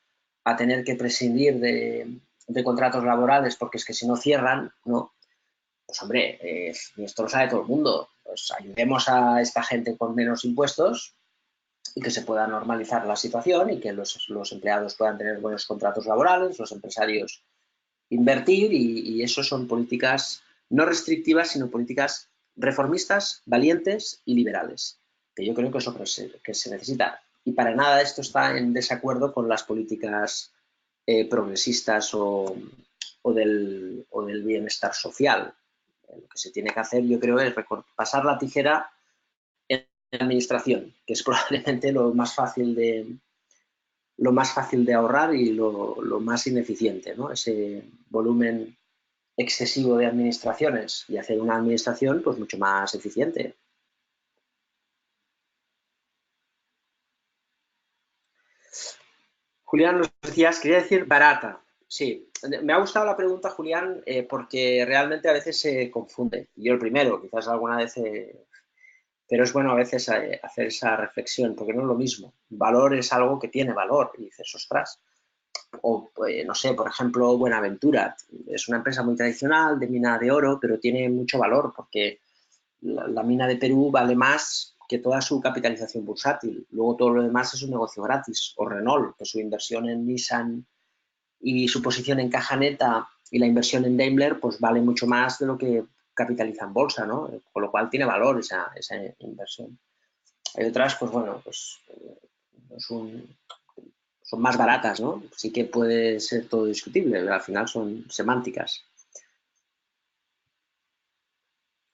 a tener que prescindir de contratos laborales porque es que si no cierran, ¿no? Pues hombre, esto lo sabe todo el mundo. Pues ayudemos a esta gente con menos impuestos y que se pueda normalizar la situación y que los empleados puedan tener buenos contratos laborales, los empresarios invertir y eso son políticas no restrictivas, sino políticas reformistas, valientes y liberales, que yo creo que es lo que se necesita. Y para nada esto está en desacuerdo con las políticas progresistas o del bienestar social. Lo que se tiene que hacer, yo creo, es pasar la tijera en la administración, que es probablemente lo más fácil de ahorrar y lo más ineficiente, ¿no? Ese volumen excesivo de administraciones y hacer una administración pues mucho más eficiente. Julián, nos decías, quería decir barata. Sí, me ha gustado la pregunta, Julián, porque realmente a veces se confunde. Yo el primero, quizás alguna vez, pero es bueno a veces hacer esa reflexión, porque no es lo mismo. Valor es algo que tiene valor y dices, ostras, o no sé, por ejemplo, Buenaventura. Es una empresa muy tradicional de mina de oro, pero tiene mucho valor porque la mina de Perú vale más que toda su capitalización bursátil. Luego todo lo demás es un negocio gratis. O Renault, que su inversión en Nissan y su posición en caja neta y la inversión en Daimler, pues vale mucho más de lo que capitaliza en bolsa, ¿no? Con lo cual tiene valor esa inversión. Hay otras, pues bueno, pues son, son más baratas, ¿no? Sí que puede ser todo discutible, pero al final son semánticas.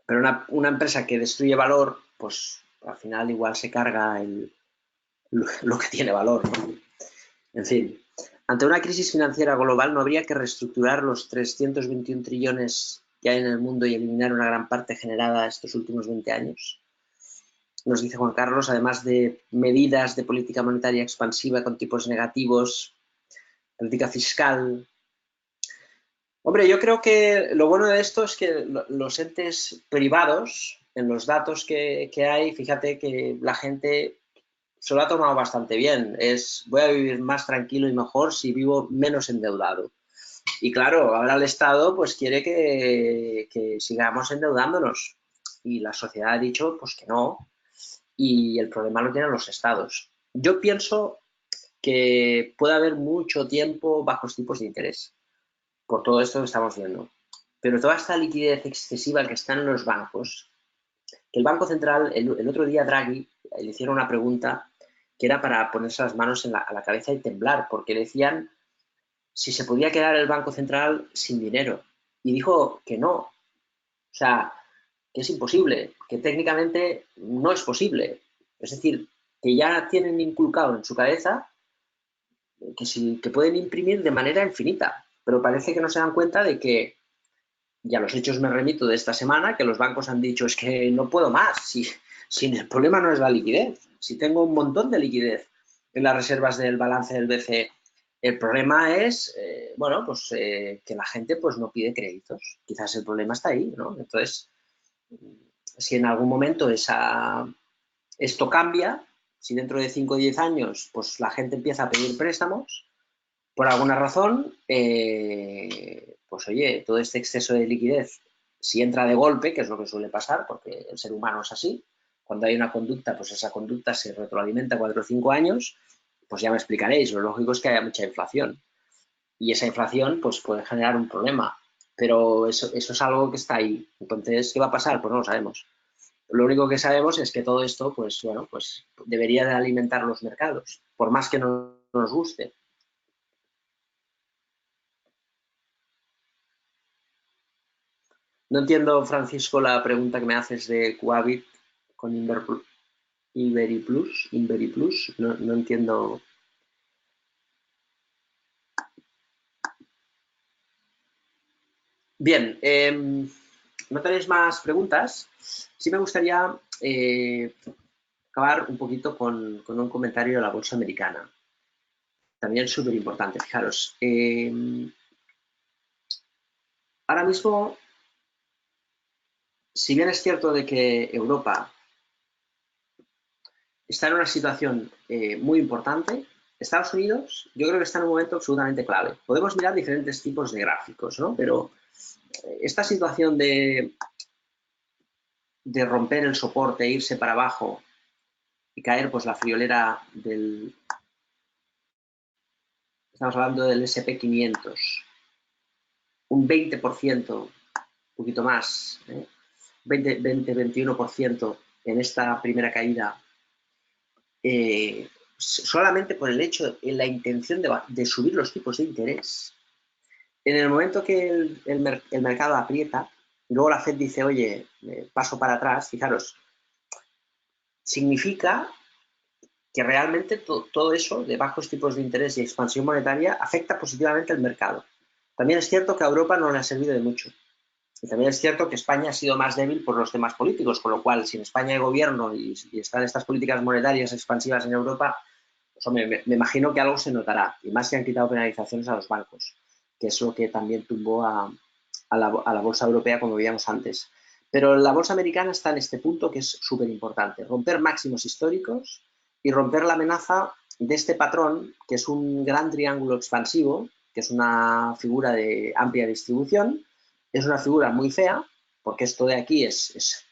Pero una empresa que destruye valor, pues al final igual se carga lo que tiene valor, ¿no? En fin, ante una crisis financiera global no habría que reestructurar los 321 trillones que hay en el mundo y eliminar una gran parte generada estos últimos 20 años. Nos dice Juan Carlos, además de medidas de política monetaria expansiva con tipos negativos, política fiscal. Hombre, yo creo que lo bueno de esto es que los entes privados, en los datos que hay, fíjate que la gente se lo ha tomado bastante bien. Voy a vivir más tranquilo y mejor si vivo menos endeudado. Y claro, ahora el Estado pues quiere que sigamos endeudándonos. Y la sociedad ha dicho pues que no. Y el problema lo tienen los estados. Yo pienso que puede haber mucho tiempo bajos tipos de interés por todo esto que estamos viendo. Pero toda esta liquidez excesiva que está en los bancos, que el Banco Central, el otro día Draghi, le hicieron una pregunta que era para ponerse las manos a la cabeza y temblar, porque decían si se podía quedar el Banco Central sin dinero. Y dijo que no. O sea, que es imposible, que técnicamente no es posible. Es decir, que ya tienen inculcado en su cabeza que, que pueden imprimir de manera infinita, pero parece que no se dan cuenta de que, y a los hechos me remito de esta semana, que los bancos han dicho es que no puedo más, si el problema no es la liquidez, si tengo un montón de liquidez en las reservas del balance del BCE, el problema es, bueno, pues que la gente pues no pide créditos, quizás el problema está ahí, ¿no? Entonces, si en algún momento esto cambia, si dentro de 5 o 10 años pues la gente empieza a pedir préstamos, por alguna razón, pues oye, todo este exceso de liquidez, si entra de golpe, que es lo que suele pasar, porque el ser humano es así, cuando hay una conducta, pues esa conducta se retroalimenta 4 o 5 años, pues ya me explicaréis, lo lógico es que haya mucha inflación. Y esa inflación pues puede generar un problema, pero eso es algo que está ahí. Entonces, ¿qué va a pasar? Pues no lo sabemos. Lo único que sabemos es que todo esto, pues bueno, pues debería de alimentar los mercados, por más que no nos guste. No entiendo, Francisco, la pregunta que me haces de Coavit con Iberiplus. No entiendo. Bien, no tenéis más preguntas. Sí me gustaría acabar un poquito con un comentario de la bolsa americana. También es súper importante, fijaros. Ahora mismo, si bien es cierto de que Europa está en una situación muy importante, Estados Unidos yo creo que está en un momento absolutamente clave. Podemos mirar diferentes tipos de gráficos, ¿no? Pero esta situación de romper el soporte, irse para abajo y caer pues la friolera del... Estamos hablando del SP500, un 20%, un poquito más, 20-21% en esta primera caída, solamente por el hecho de la intención de subir los tipos de interés. En el momento que el mercado aprieta, y luego la Fed dice, oye, paso para atrás, fijaros, significa que realmente todo eso de bajos tipos de interés y expansión monetaria afecta positivamente al mercado. También es cierto que a Europa no le ha servido de mucho. Y también es cierto que España ha sido más débil por los temas políticos, con lo cual, si en España hay gobierno y están estas políticas monetarias expansivas en Europa, pues hombre, me imagino que algo se notará. Y más si han quitado penalizaciones a los bancos, que es lo que también tumbó a la bolsa europea, como veíamos antes. Pero la bolsa americana está en este punto que es súper importante. Romper máximos históricos y romper la amenaza de este patrón, que es un gran triángulo expansivo, que es una figura de amplia distribución. Es una figura muy fea, porque esto de aquí es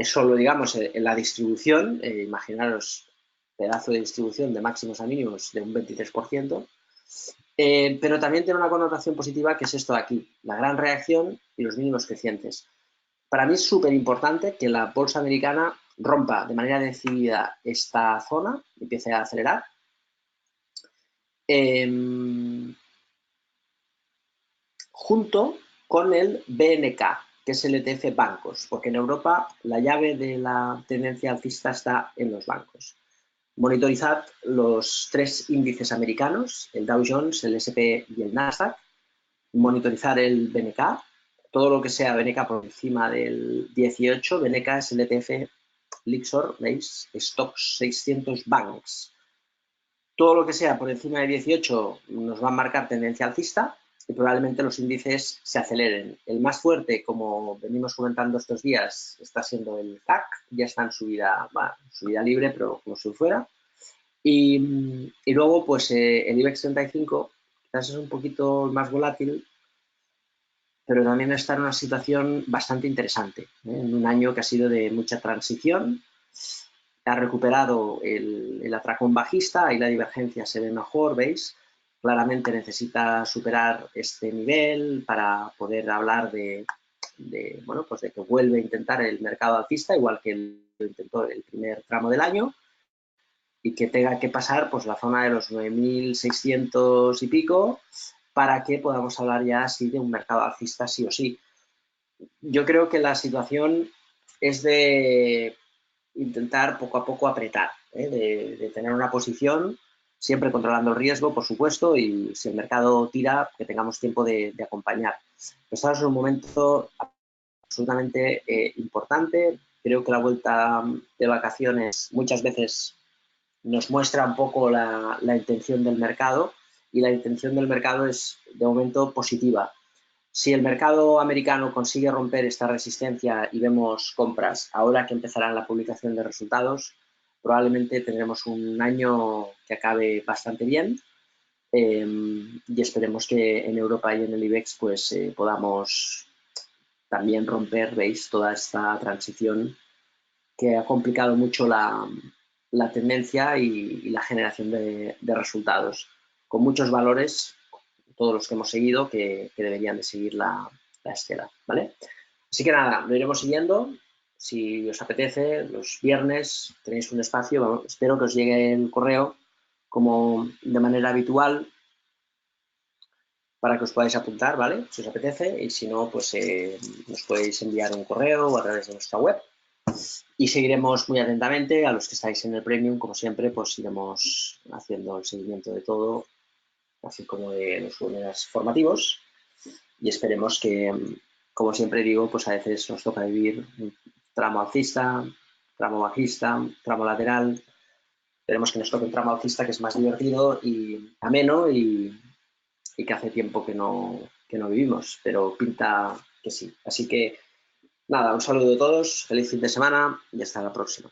solo, digamos, en la distribución. Imaginaros, pedazo de distribución de máximos a mínimos de un 23%. Pero también tiene una connotación positiva, que es esto de aquí, la gran reacción y los mínimos crecientes. Para mí es súper importante que la bolsa americana rompa de manera decidida esta zona, empiece a acelerar. Junto con el BNK, que es el ETF bancos, porque en Europa la llave de la tendencia alcista está en los bancos. Monitorizad los 3 índices americanos, el Dow Jones, el S&P y el Nasdaq. Monitorizar el BNK, todo lo que sea BNK por encima del 18, BNK es el ETF Lixor, ¿veis? Stocks 600 Banks. Todo lo que sea por encima de 18 nos va a marcar tendencia alcista y probablemente los índices se aceleren. El más fuerte, como venimos comentando estos días, está siendo el CAC, ya está en subida libre, pero como si fuera. Y luego, pues el IBEX 35 quizás es un poquito más volátil, pero también está en una situación bastante interesante, en un año que ha sido de mucha transición. Ha recuperado el atracón bajista, ahí la divergencia se ve mejor, ¿veis? Claramente necesita superar este nivel para poder hablar bueno, pues de que vuelve a intentar el mercado alcista, igual que lo intentó el primer tramo del año, y que tenga que pasar pues la zona de los 9.600 y pico para que podamos hablar ya así de un mercado alcista sí o sí. Yo creo que la situación es de intentar poco a poco apretar, de tener una posición, siempre controlando el riesgo, por supuesto, y si el mercado tira, que tengamos tiempo de acompañar. Estamos en un momento absolutamente importante. Creo que la vuelta de vacaciones muchas veces nos muestra un poco la intención del mercado, y la intención del mercado es de momento positiva. Si el mercado americano consigue romper esta resistencia y vemos compras ahora que empezarán la publicación de resultados, probablemente tendremos un año que acabe bastante bien, y esperemos que en Europa y en el IBEX pues podamos también romper, veis, toda esta transición que ha complicado mucho la tendencia y la generación de resultados, con muchos valores, todos los que hemos seguido, que deberían de seguir la estela, ¿vale? Así que nada, lo iremos siguiendo. Si os apetece, los viernes tenéis un espacio, bueno, espero que os llegue el correo como de manera habitual para que os podáis apuntar, ¿vale? Si os apetece, y si no, pues nos podéis enviar un correo o a través de nuestra web. Y seguiremos muy atentamente. A los que estáis en el Premium, como siempre, pues iremos haciendo el seguimiento de todo, así como de los webinars formativos. y esperemos que, como siempre digo, pues a veces nos toca vivir un tramo alcista, tramo bajista, tramo lateral. Esperemos que nos toque un tramo alcista que es más divertido y ameno y que hace tiempo que no vivimos, pero pinta que sí. Así que nada, un saludo a todos, feliz fin de semana y hasta la próxima.